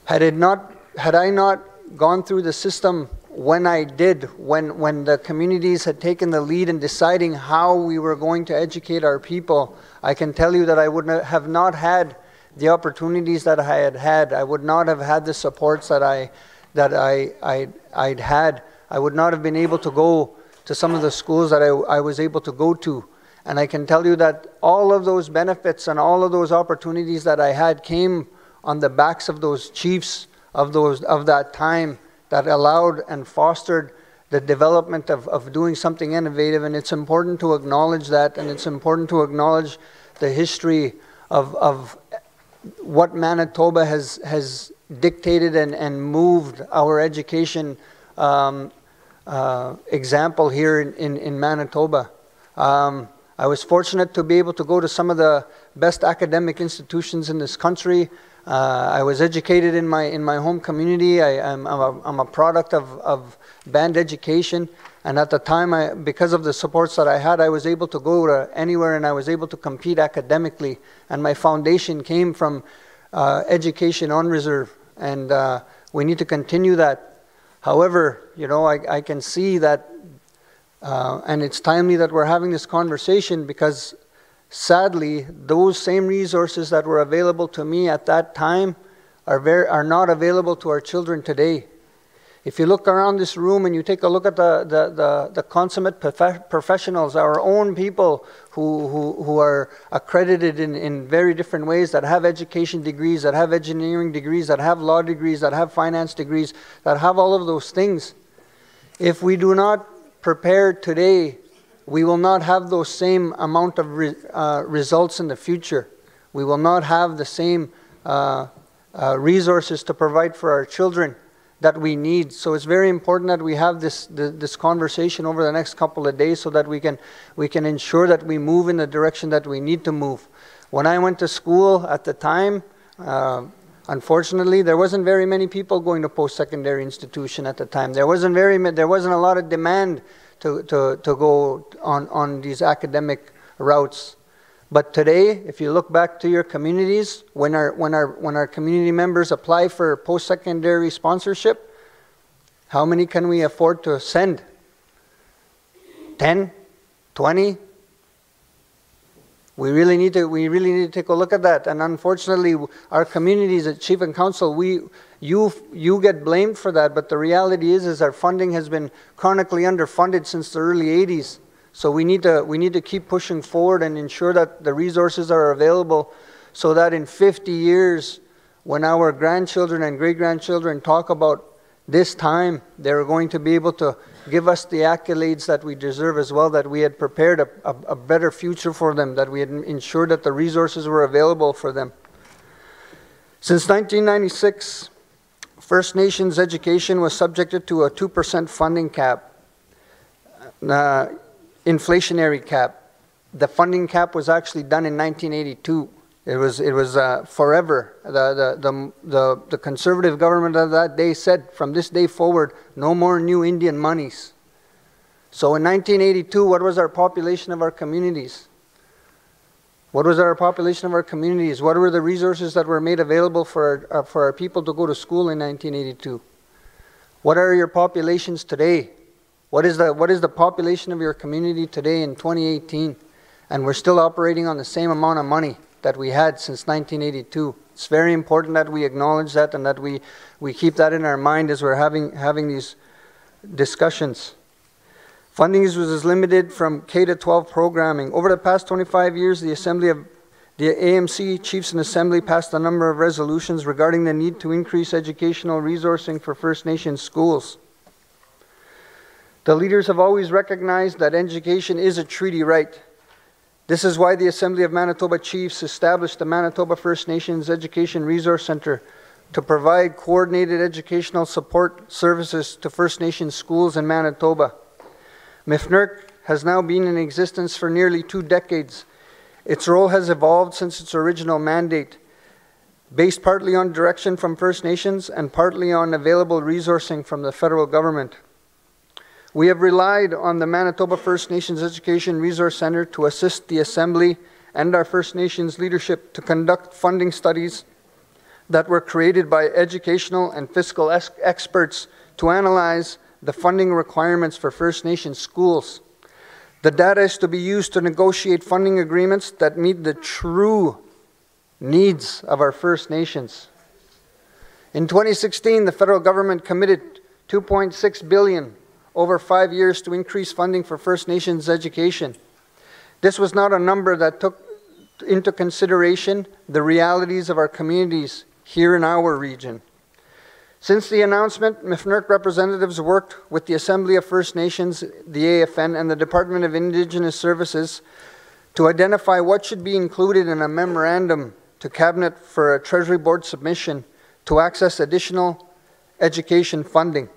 Had I not gone through the system when I did, when the communities had taken the lead in deciding how we were going to educate our people, I can tell you that I would have not had the opportunities that I had had. I would not have had the supports that I'd had. I would not have been able to go to some of the schools that I was able to go to. And I can tell you that all of those benefits and all of those opportunities that I had came on the backs of those chiefs of that time that allowed and fostered the development of doing something innovative. And it's important to acknowledge that, and it's important to acknowledge the history of what Manitoba has dictated and moved our education example here in Manitoba. I was fortunate to be able to go to some of the best academic institutions in this country. I was educated in my home community. I'm a product of band education, and at the time, because of the supports that I had, I was able to go to anywhere, and I was able to compete academically. And my foundation came from education on reserve, and we need to continue that. However, you know, I can see that, and it's timely that we're having this conversation, because sadly, those same resources that were available to me at that time are not available to our children today. If you look around this room and you take a look at the consummate professionals, our own people who are accredited in very different ways, that have education degrees, that have engineering degrees, that have law degrees, that have finance degrees, that have all of those things. If we do not prepare today, we will not have those same amount of results in the future. We will not have the same resources to provide for our children that we need. So it's very important that we have this conversation over the next couple of days, so that we can ensure that we move in the direction that we need to move. When I went to school at the time, unfortunately, there wasn't very many people going to post-secondary institution at the time. There wasn't a lot of demand to go on these academic routes. But today, if you look back to your communities, when our community members apply for post-secondary sponsorship, how many can we afford to send? 10? 20? We really need to take a look at that. And unfortunately, our communities at Chief and Council, you get blamed for that, but the reality is our funding has been chronically underfunded since the early 80s. So we need to keep pushing forward and ensure that the resources are available, so that in 50 years, when our grandchildren and great-grandchildren talk about this time, they're going to be able to give us the accolades that we deserve as well, that we had prepared a better future for them, that we had ensured that the resources were available for them. Since 1996, First Nations education was subjected to a 2% funding cap. Inflationary cap. The funding cap was actually done in 1982. It was forever. The conservative government of that day said, from this day forward, no more new Indian monies. So in 1982, what was our population of our communities? What was our population of our communities? What were the resources that were made available for our people to go to school in 1982? What are your populations today? What is the population of your community today in 2018? And we're still operating on the same amount of money that we had since 1982. It's very important that we acknowledge that, and that we keep that in our mind as we're having these discussions. Funding was limited from K to 12 programming. Over the past 25 years, the AMC Chiefs and Assembly passed a number of resolutions regarding the need to increase educational resourcing for First Nations schools. The leaders have always recognized that education is a treaty right. This is why the Assembly of Manitoba Chiefs established the Manitoba First Nations Education Resource Centre to provide coordinated educational support services to First Nations schools in Manitoba. MIFNERC has now been in existence for nearly 2 decades. Its role has evolved since its original mandate, based partly on direction from First Nations and partly on available resourcing from the federal government. We have relied on the Manitoba First Nations Education Resource Centre to assist the Assembly and our First Nations leadership to conduct funding studies that were created by educational and fiscal experts to analyze the funding requirements for First Nations schools. The data is to be used to negotiate funding agreements that meet the true needs of our First Nations. In 2016, the federal government committed $2.6 billion over 5 years to increase funding for First Nations education. This was not a number that took into consideration the realities of our communities here in our region. Since the announcement, MFNERC representatives worked with the Assembly of First Nations, the AFN, and the Department of Indigenous Services to identify what should be included in a memorandum to Cabinet for a Treasury Board submission to access additional education funding.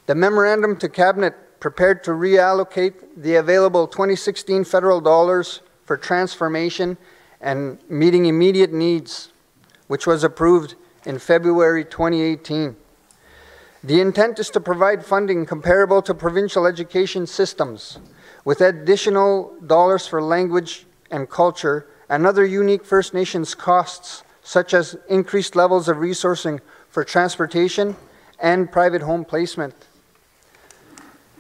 The memorandum to Cabinet prepared to reallocate the available 2016 federal dollars for transformation and meeting immediate needs, which was approved in February 2018. The intent is to provide funding comparable to provincial education systems, with additional dollars for language and culture and other unique First Nations costs, such as increased levels of resourcing for transportation and private home placement.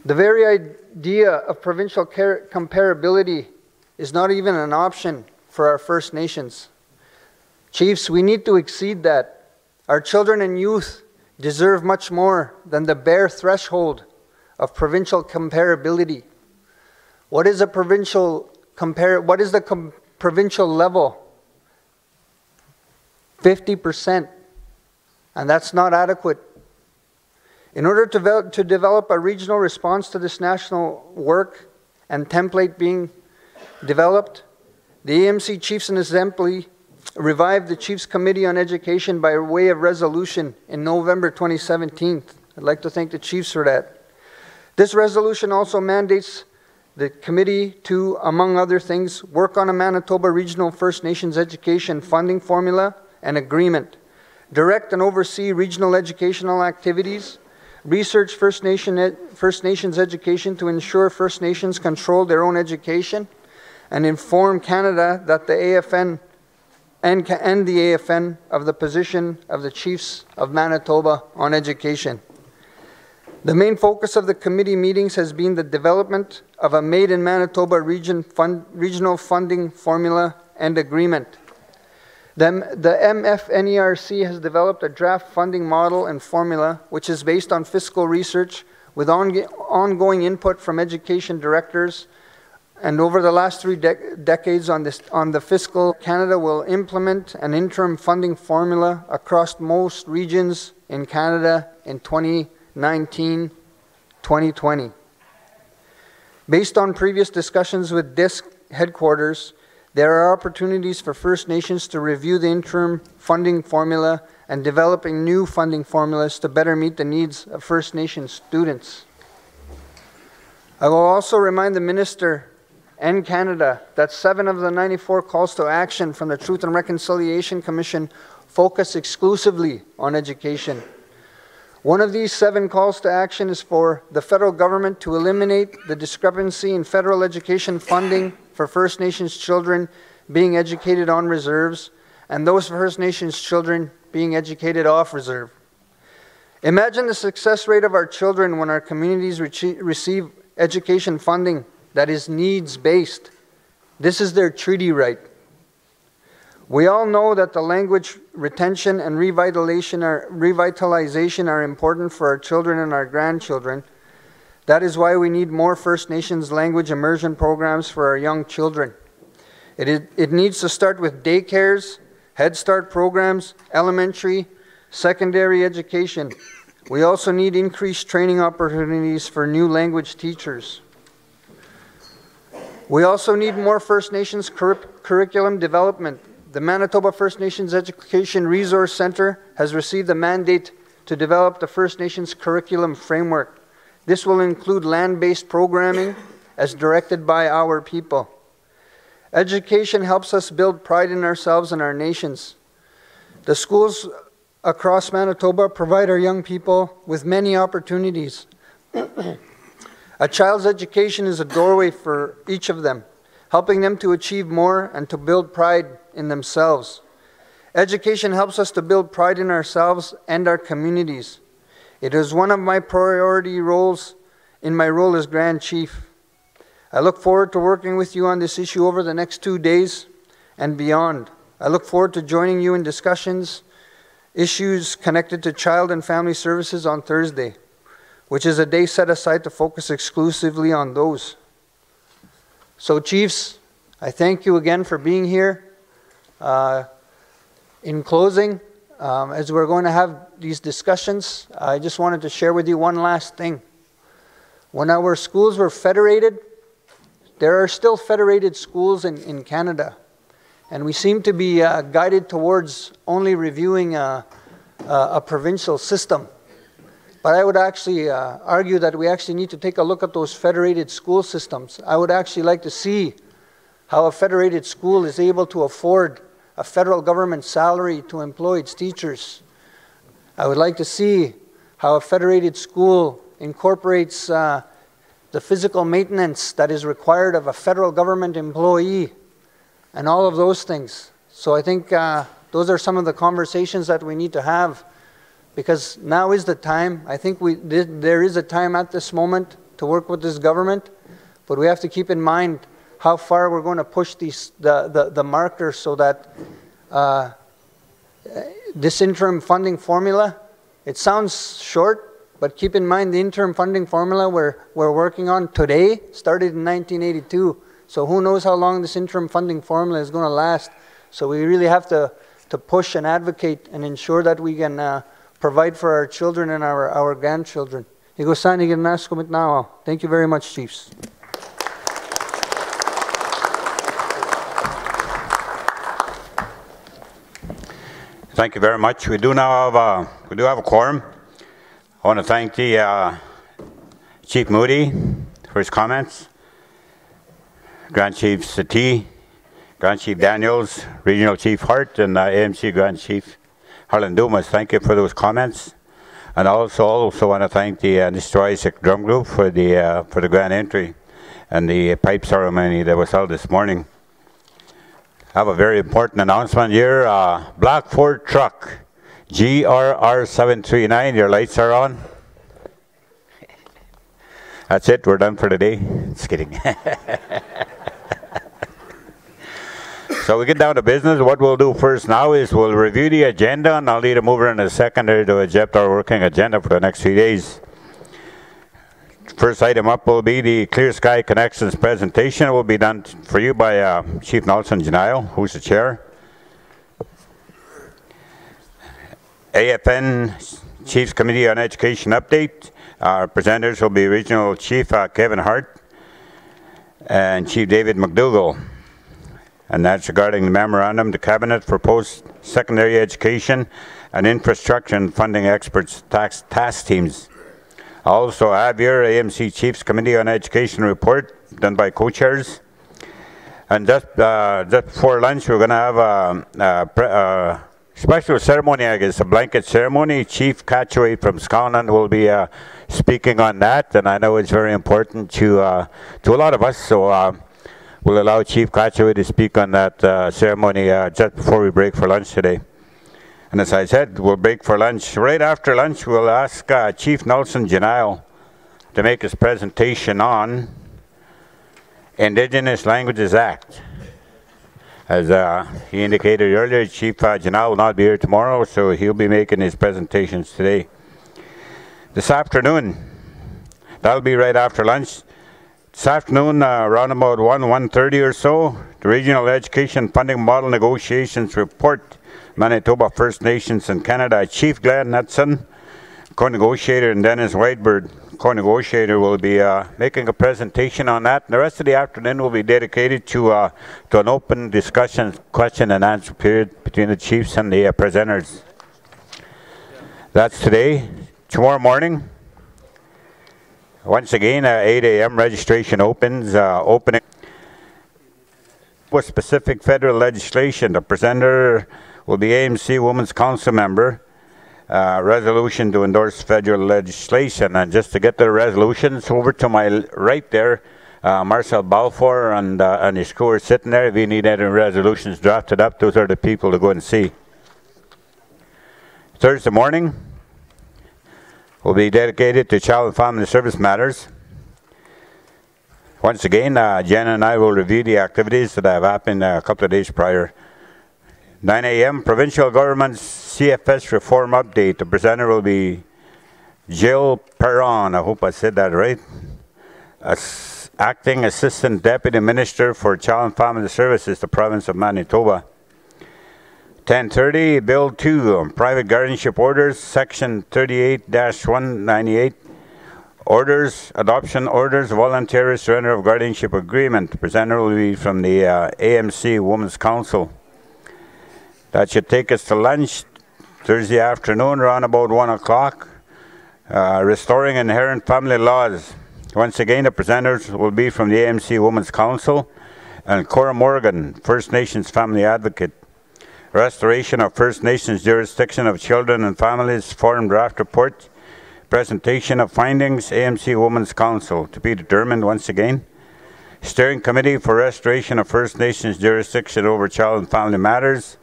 The very idea of provincial comparability is not even an option for our First Nations. Chiefs, we need to exceed that. Our children and youth deserve much more than the bare threshold of provincial comparability. What is a provincial provincial level? 50%, and that's not adequate. In order to develop a regional response to this national work and template being developed, the AMC Chiefs and Assembly revived the Chiefs Committee on Education by way of resolution in November 2017. I'd like to thank the Chiefs for that. This resolution also mandates the committee to, among other things, work on a Manitoba Regional First Nations education funding formula and agreement, direct and oversee regional educational activities, research First Nations education to ensure First Nations control their own education, and inform Canada that the AFN and the AFN of the position of the Chiefs of Manitoba on education. The main focus of the committee meetings has been the development of a Made in Manitoba regional funding formula and agreement. The MFNERC has developed a draft funding model and formula which is based on fiscal research with ongoing input from education directors. And over the last 3 decades on the fiscal, Canada will implement an interim funding formula across most regions in Canada in 2019-2020. Based on previous discussions with DISC headquarters, there are opportunities for First Nations to review the interim funding formula and developing new funding formulas to better meet the needs of First Nations students. I will also remind the Minister and Canada that 7 of the 94 calls to action from the Truth and Reconciliation Commission focus exclusively on education. One of these 7 calls to action is for the federal government to eliminate the discrepancy in federal education funding for First Nations children being educated on reserves and those First Nations children being educated off reserve. Imagine the success rate of our children when our communities receive education funding that is needs-based. This is their treaty right. We all know that the language retention and revitalization are important for our children and our grandchildren. That is why we need more First Nations language immersion programs for our young children. It needs to start with daycares, Head Start programs, elementary, secondary education. We also need increased training opportunities for new language teachers. We also need more First Nations curriculum development. The Manitoba First Nations Education Resource Centre has received a mandate to develop the First Nations curriculum framework. This will include land-based programming as directed by our people. Education helps us build pride in ourselves and our nations. The schools across Manitoba provide our young people with many opportunities. A child's education is a doorway for each of them, helping them to achieve more and to build pride in themselves. Education helps us to build pride in ourselves and our communities. It is one of my priority roles in my role as Grand Chief. I look forward to working with you on this issue over the next 2 days and beyond. I look forward to joining you in discussions, issues connected to child and family services on Thursday. which is a day set aside to focus exclusively on those. So Chiefs, I thank you again for being here. In closing, as we're going to have these discussions, I just wanted to share with you one last thing. When our schools were federated, there are still federated schools in Canada. And we seem to be guided towards only reviewing a provincial system. But I would actually argue that we actually need to take a look at those federated school systems. I would actually like to see how a federated school is able to afford a federal government salary to employ its teachers. I would like to see how a federated school incorporates the physical maintenance that is required of a federal government employee and all of those things. So I think those are some of the conversations that we need to have, because now is the time. I think there is a time at this moment to work with this government, but we have to keep in mind how far we're going to push the marker so that this interim funding formula, it sounds short, but keep in mind the interim funding formula we're working on today started in 1982. So who knows how long this interim funding formula is going to last. So we really have to push and advocate and ensure that we can provide for our children and our grandchildren. Thank you very much, Chiefs. Thank you very much. We do now have a quorum. I want to thank the Chief Moody for his comments, Grand Chief Settee, Grand Chief Daniels, Regional Chief Hart, and AMC Grand Chief Harlan Dumas. Thank you for those comments. And also want to thank the Nisquamish Drum Group for the grand entry and the pipe ceremony that was held this morning. I have a very important announcement here. Black Ford truck, GRR 739. Your lights are on. That's it. We're done for today. Just kidding. So we get down to business. What we'll do first now is we'll review the agenda, and I'll need a mover and a seconder to accept our working agenda for the next few days. First item up will be the Clear Sky Connections presentation. It will be done for you by Chief Nelson Janile, who's the chair. AFN Chiefs Committee on Education update. Our presenters will be Regional Chief Kevin Hart and Chief David McDougall. And that's regarding the memorandum to Cabinet for post-secondary education and infrastructure and funding experts task teams. Also, I have your AMC Chiefs Committee on Education report done by co-chairs. And just before lunch, we're going to have a special ceremony, I guess, a blanket ceremony. Chief Catchaway from Scotland will be speaking on that, and I know it's very important to a lot of us. So we'll allow Chief Catchaway to speak on that ceremony just before we break for lunch today. And as I said, we'll break for lunch. Right after lunch, we'll ask Chief Nelson Janile to make his presentation on Indigenous Languages Act. As he indicated earlier, Chief Janile will not be here tomorrow, so he'll be making his presentations today. This afternoon, that'll be right after lunch. This afternoon, around about 1:30 or so, the Regional Education Funding Model Negotiations Report, Manitoba First Nations and Canada. Chief Glenn Knudsen, co-negotiator, and Dennis Whitebird, co-negotiator, will be making a presentation on that. And the rest of the afternoon will be dedicated to an open discussion, question and answer period between the chiefs and the presenters. That's today. Tomorrow morning, once again, 8 a.m. registration opens. Opening with specific federal legislation. The presenter will be AMC Women's Council member. Resolution to endorse federal legislation. And just to get the resolutions, over to my right there, Marcel Balfour and his crew are sitting there. If you need any resolutions drafted up, those are the people to go and see. Thursday morning will be dedicated to child and family service matters. Once again, Jen and I will review the activities that have happened a couple of days prior. 9 a.m. Provincial Government's CFS Reform Update. The presenter will be Jill Perron, I hope I said that right, Acting Assistant Deputy Minister for Child and Family Services, the province of Manitoba. 10:30, Bill 2 on private guardianship orders, Section 38-198. Orders, adoption orders, voluntary surrender of guardianship agreement. Presenter will be from the AMC Women's Council. That should take us to lunch Thursday afternoon around about 1 o'clock. Restoring inherent family laws. Once again, the presenters will be from the AMC Women's Council and Cora Morgan, First Nations Family Advocate. Restoration of First Nations jurisdiction of children and families, foreign draft report. Presentation of findings, AMC Women's Council, to be determined once again. Steering Committee for Restoration of First Nations jurisdiction over child and family matters,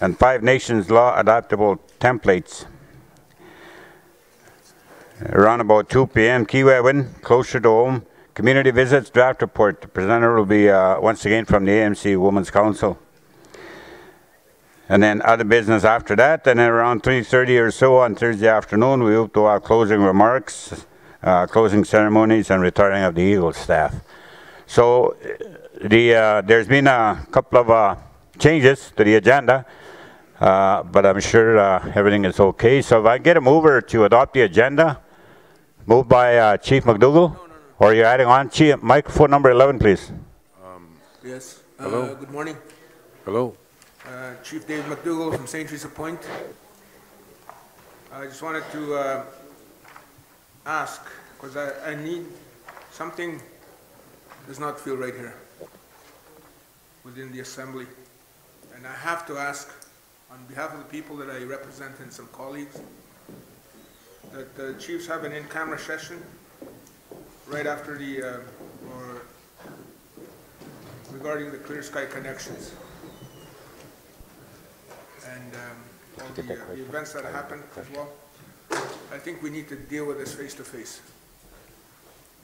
and 5 Nations law adaptable templates. Around about 2 p.m. Kiwewin, closer to home. Community visits draft report. The presenter will be once again from the AMC Women's Council. And then other business after that, and then around 3:30 or so on Thursday afternoon, we move to our closing remarks, closing ceremonies, and retiring of the Eagle staff. So there's been a couple of changes to the agenda, but I'm sure everything is okay. So if I get a mover to adopt the agenda, moved by Chief McDougall, or you're adding on, Chief, microphone number 11, please. Yes. Hello. Good morning. Hello. Chief David McDougall from St. Teresa Point. I just wanted to ask, because I need something does not feel right here within the Assembly. And I have to ask, on behalf of the people that I represent and some colleagues, that the chiefs have an in-camera session right after the, or regarding the Clear Sky connections. And all the events that happened as well. I think we need to deal with this face to face.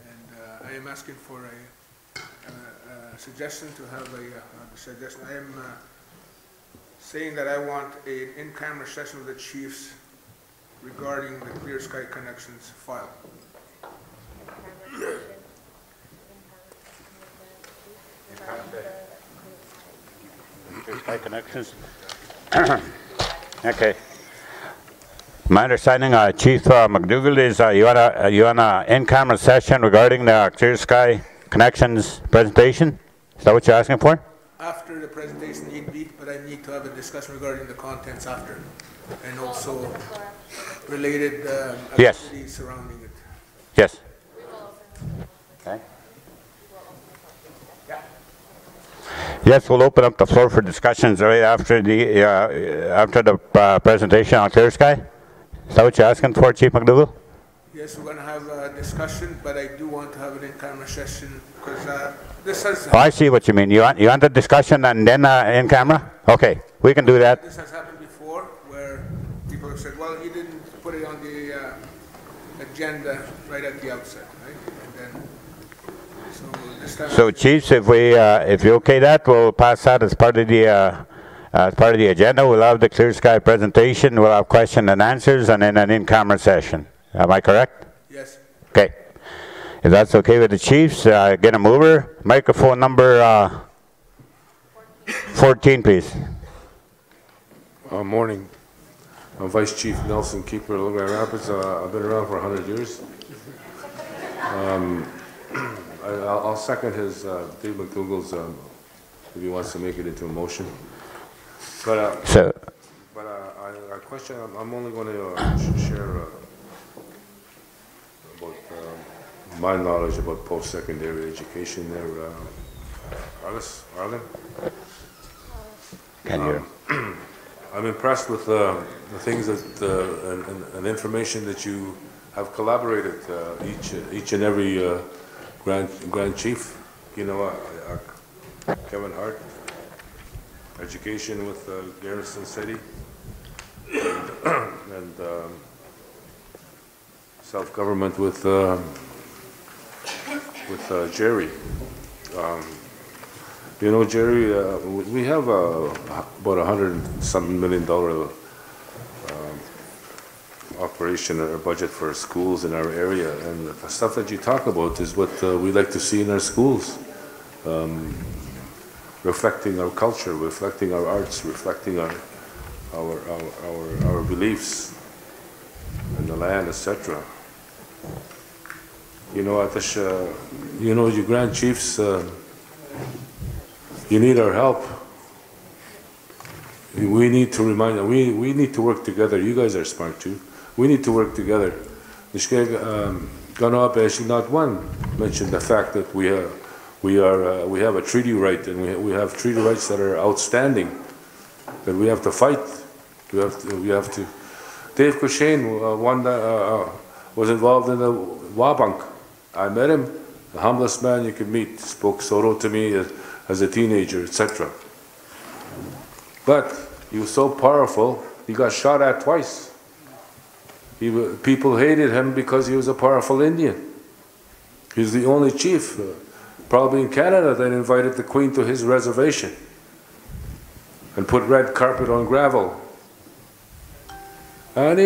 And I am asking for a suggestion to have a suggestion. I am saying that I want an in-camera session with the chiefs regarding the Clear Sky Connections file. Clear Sky Connections. Okay. My understanding, Chief McDougall, is you want a in-camera session regarding the Clear Sky Connections presentation? Is that what you're asking for? After the presentation need be, but I need to have a discussion regarding the contents after, and also related activities surrounding it. Yes. Okay. Yes, we'll open up the floor for discussions right after the presentation on Clear Sky. Is that what you're asking for, Chief McDougall? Yes, we're going to have a discussion, but I do want to have an in-camera session because this has. Oh, I see what you mean. You want the discussion and then in-camera? Okay, we can do that. This has happened before, where people have said, "Well, you didn't put it on the agenda right at the outset, right?" And then. So, Chiefs, if you okay that, we'll pass that as part of the agenda. We'll have the Clear Sky presentation. We'll have question and answers, and then an in-camera session. Am I correct? Yes. Okay. If that's okay with the Chiefs, get a mover. Microphone number 14, please. Morning. I'm Vice Chief Nelson Keeper of Grand Rapids. I've been around for 100 years. I'll second his Dave McDougall's if he wants to make it into a motion. But a question. I'm only going to share about my knowledge about post-secondary education there. Arlen? Can you? I'm impressed with the things that and information that you have collaborated each and every Grand Chief, Kevin Hart, education with Garrison City, and self-government with Jerry. Jerry, we have about $100-something million operation or budget for schools in our area, and the stuff that you talk about is what we like to see in our schools, reflecting our culture, reflecting our arts, reflecting our beliefs and the land, etc. You know, you Grand Chiefs, you need our help. We need to remind them, we need to work together. You guys are smart too. We need to work together. Gana not one mentioned the fact that we have a treaty right, and we have treaty rights that are outstanding, that we have to fight. We have to. Dave Cushane was involved in the Wabank. I met him, the humblest man you could meet, spoke Soro to me as a teenager, etc. But he was so powerful, he got shot at twice. People hated him because he was a powerful Indian. He was the only chief, probably in Canada, that invited the Queen to his reservation and put red carpet on gravel. One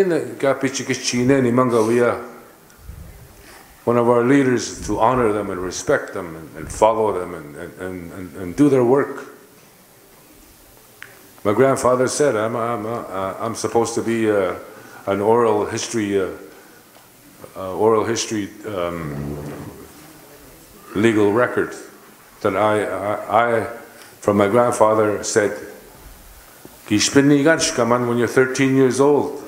of our leaders, to honor them and respect them and follow them and do their work. My grandfather said, I'm supposed to be an oral history legal record that I from my grandfather said, when you're 13 years old,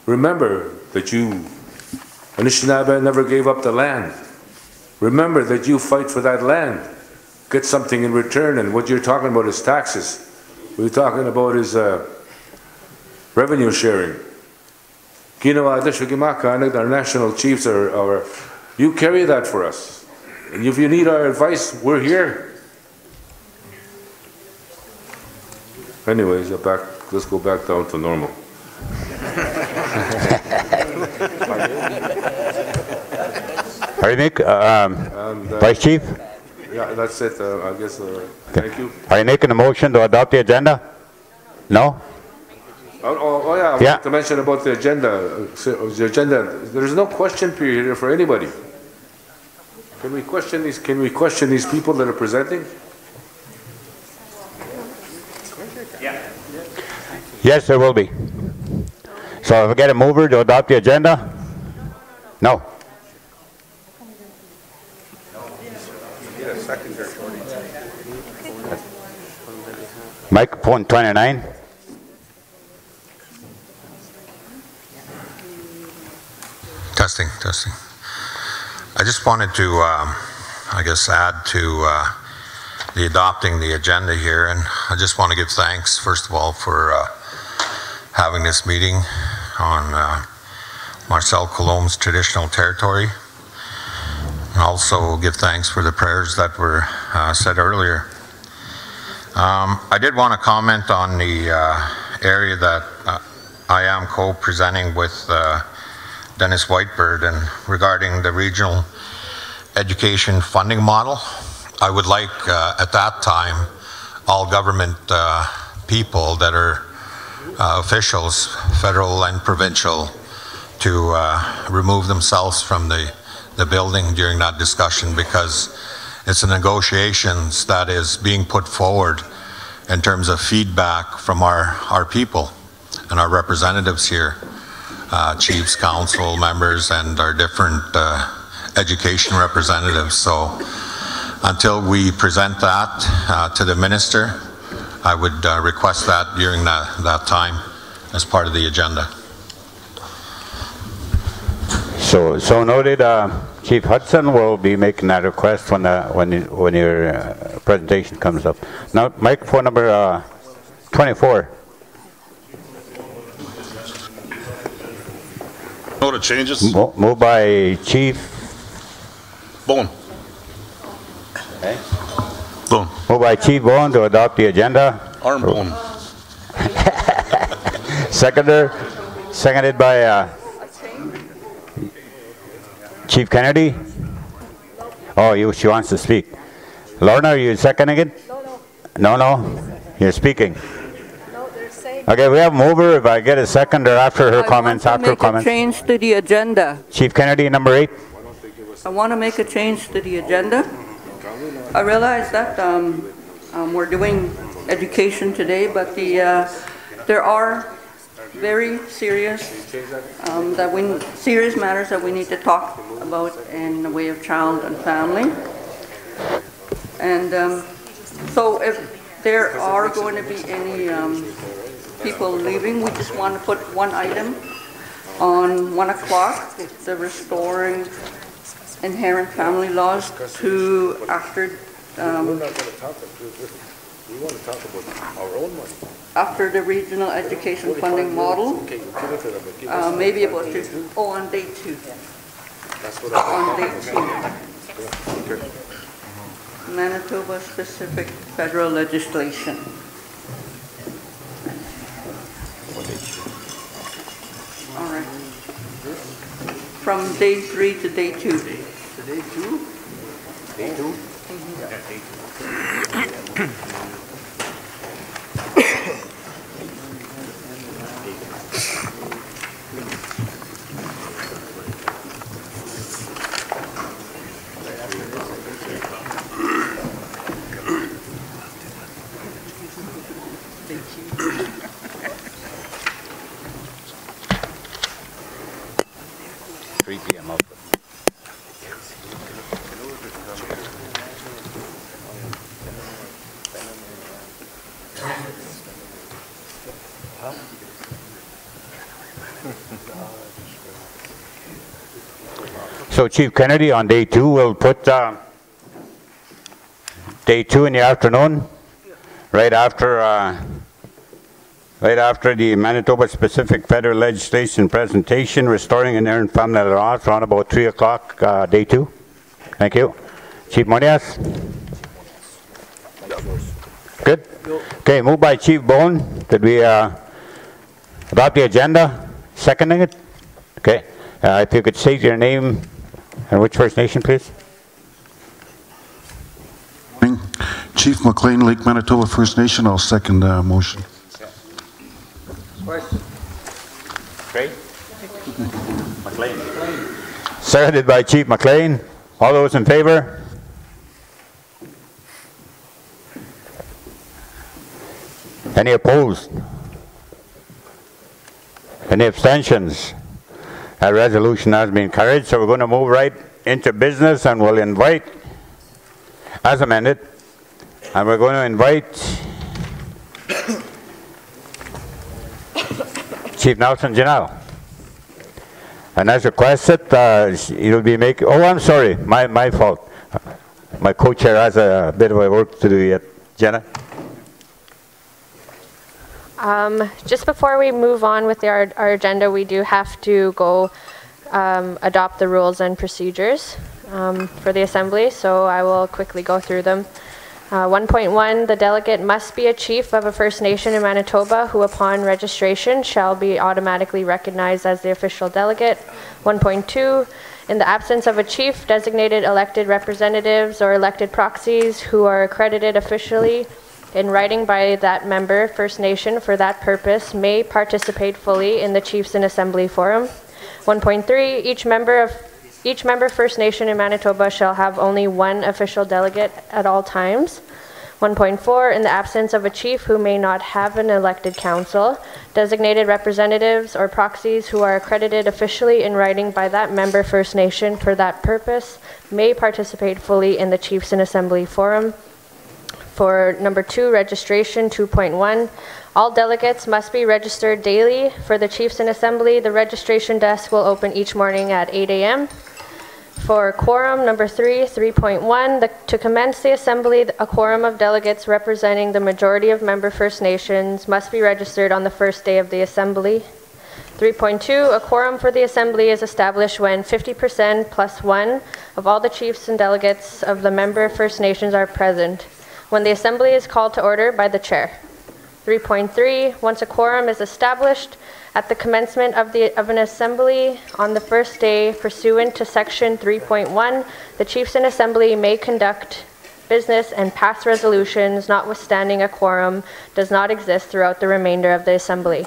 remember that you, Anishinaabe never gave up the land. Remember that you fight for that land. Get something in return, and what you're talking about is taxes. What you're talking about is revenue sharing. Our national chiefs you carry that for us. And if you need our advice, we're here. Anyways, let's go back down to normal. Are you Nick? Vice Chief? Yeah, that's it. I guess. Thank you. Are you making a motion to adopt the agenda? No? Oh yeah, I wanted to mention about the agenda. There's no question period here for anybody. Can we question these people that are presenting? Yes, there will be. So if I get a mover to adopt the agenda? No. Microphone 29. Testing. I just wanted to, I guess, add to the adopting the agenda here, and I just want to give thanks, first of all, for having this meeting on Marcel Colombe's traditional territory, and also give thanks for the prayers that were said earlier. I did want to comment on the area that I am co-presenting with Dennis Whitebird, and regarding the regional education funding model. I would like at that time all government people that are officials, federal and provincial, to remove themselves from the building during that discussion, because it's the negotiations that is being put forward in terms of feedback from our people and our representatives here, chiefs, council members, and our different education representatives. So until we present that to the minister, I would request that during that time as part of the agenda. So noted. Chief Hudson will be making that request when your presentation comes up. Now, microphone number 24. No, the changes. Moved by Chief Bone. Okay. Bone. Moved by Chief Bone to adopt the agenda. Arm Bone. Seconded by Chief Kennedy. Oh, she wants to speak. Lorna, are you seconding it? No. You're speaking. No, they're saying Okay, we have a mover. If I get a second or after her comments, after her comments. Change to the agenda. Chief Kennedy, number 8. I want to make a change to the agenda. I realize that we're doing education today, but there are very serious serious matters that we need to talk about in the way of child and family. And so if there are going to be any people leaving, we just want to put one item on 1 o'clock, the restoring inherent family laws to after We want to talk about our own money. After the regional education funding model, maybe about on day 2. On day 2. Manitoba specific federal legislation. All right. From day 3 to day 2. To day 2? Day 2? So Chief Kennedy, on day 2, we'll put day 2 in the afternoon, right after the Manitoba specific federal legislation presentation, restoring inherent family laws, around about 3 o'clock, day 2. Thank you. Chief Monias? Good? Okay, moved by Chief Bone. Did we adopt the agenda? Seconding it? Okay. If you could state your name and which First Nation, please? Chief McLean, Lake Manitoba First Nation. I'll second the motion. Question. Great. McLean. Seconded by Chief McLean. All those in favor? Any opposed? Any abstentions? That resolution has been carried, so we're going to move right into business, and we'll invite, as amended, and we're going to invite Chief Nelson Janelle. And as requested, you'll be making, oh, I'm sorry, my fault. My co-chair has a bit of work to do yet. Jenna? Just before we move on with our agenda, we do have to go adopt the rules and procedures for the Assembly, so I will quickly go through them. 1.1, the delegate must be a chief of a First Nation in Manitoba who upon registration shall be automatically recognized as the official delegate. 1.2, in the absence of a chief, designated elected representatives or elected proxies who are accredited officially in writing by that member First Nation for that purpose may participate fully in the Chiefs in Assembly Forum. 1.3, each member First Nation in Manitoba shall have only one official delegate at all times. 1.4, in the absence of a chief who may not have an elected council, designated representatives or proxies who are accredited officially in writing by that member First Nation for that purpose may participate fully in the Chiefs in Assembly Forum. For number 2, registration 2.1, all delegates must be registered daily. For the Chiefs in Assembly, the registration desk will open each morning at 8 a.m. For quorum, number 3, 3.1, to commence the Assembly, a quorum of delegates representing the majority of member First Nations must be registered on the first day of the Assembly. 3.2, a quorum for the Assembly is established when 50% plus 1 of all the chiefs and delegates of the member First Nations are present, when the Assembly is called to order by the chair. 3.3, once a quorum is established, at the commencement of an Assembly on the first day pursuant to Section 3.1, the Chiefs in Assembly may conduct business and pass resolutions notwithstanding a quorum does not exist throughout the remainder of the Assembly.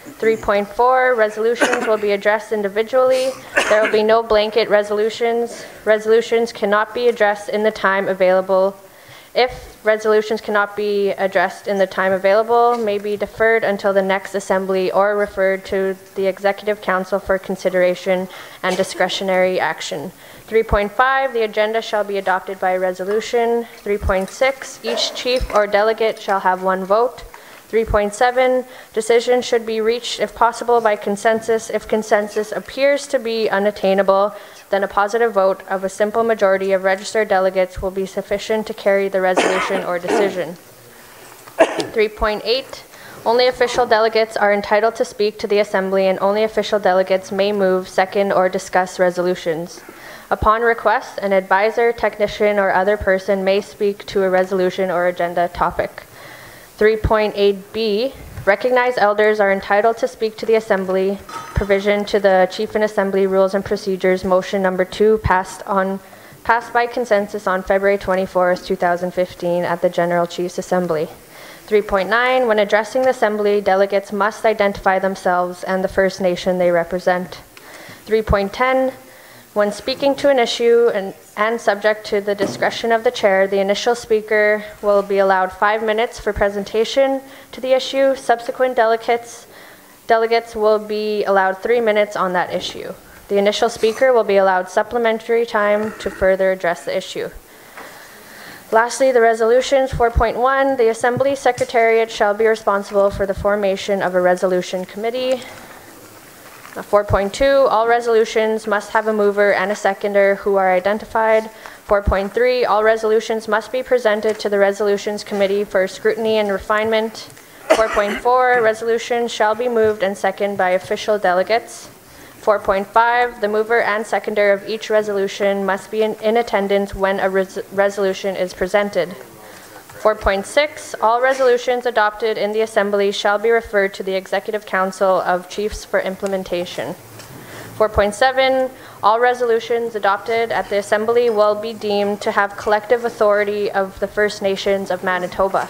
3.4, resolutions will be addressed individually. There will be no blanket resolutions. Resolutions cannot be addressed in the time available. If resolutions cannot be addressed in the time available, may be deferred until the next Assembly or referred to the Executive Council for consideration and discretionary action. 3.5, the agenda shall be adopted by resolution. 3.6, each chief or delegate shall have one vote. 3.7, decision should be reached if possible by consensus. If consensus appears to be unattainable, then a positive vote of a simple majority of registered delegates will be sufficient to carry the resolution or decision. 3.8, only official delegates are entitled to speak to the Assembly, and only official delegates may move, second, or discuss resolutions. Upon request, an advisor, technician, or other person may speak to a resolution or agenda topic. 3.8b, recognized elders are entitled to speak to the Assembly, provision to the Chief and Assembly Rules and Procedures, motion number 2, passed by consensus on February 24th, 2015 at the General Chiefs Assembly. 3.9, when addressing the Assembly, delegates must identify themselves and the First Nation they represent. 3.10, when speaking to an issue and subject to the discretion of the chair, the initial speaker will be allowed 5 minutes for presentation to the issue. Subsequent delegates will be allowed 3 minutes on that issue. The initial speaker will be allowed supplementary time to further address the issue. Lastly, the resolutions. 4.1, the Assembly Secretariat shall be responsible for the formation of a resolution committee. 4.2, all resolutions must have a mover and a seconder who are identified. 4.3, all resolutions must be presented to the Resolutions Committee for scrutiny and refinement. 4.4, resolutions shall be moved and seconded by official delegates. 4.5, the mover and seconder of each resolution must be in attendance when a resolution is presented. 4.6, all resolutions adopted in the Assembly shall be referred to the Executive Council of Chiefs for implementation. 4.7, all resolutions adopted at the Assembly will be deemed to have collective authority of the First Nations of Manitoba.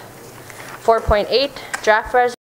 4.8, draft resolutions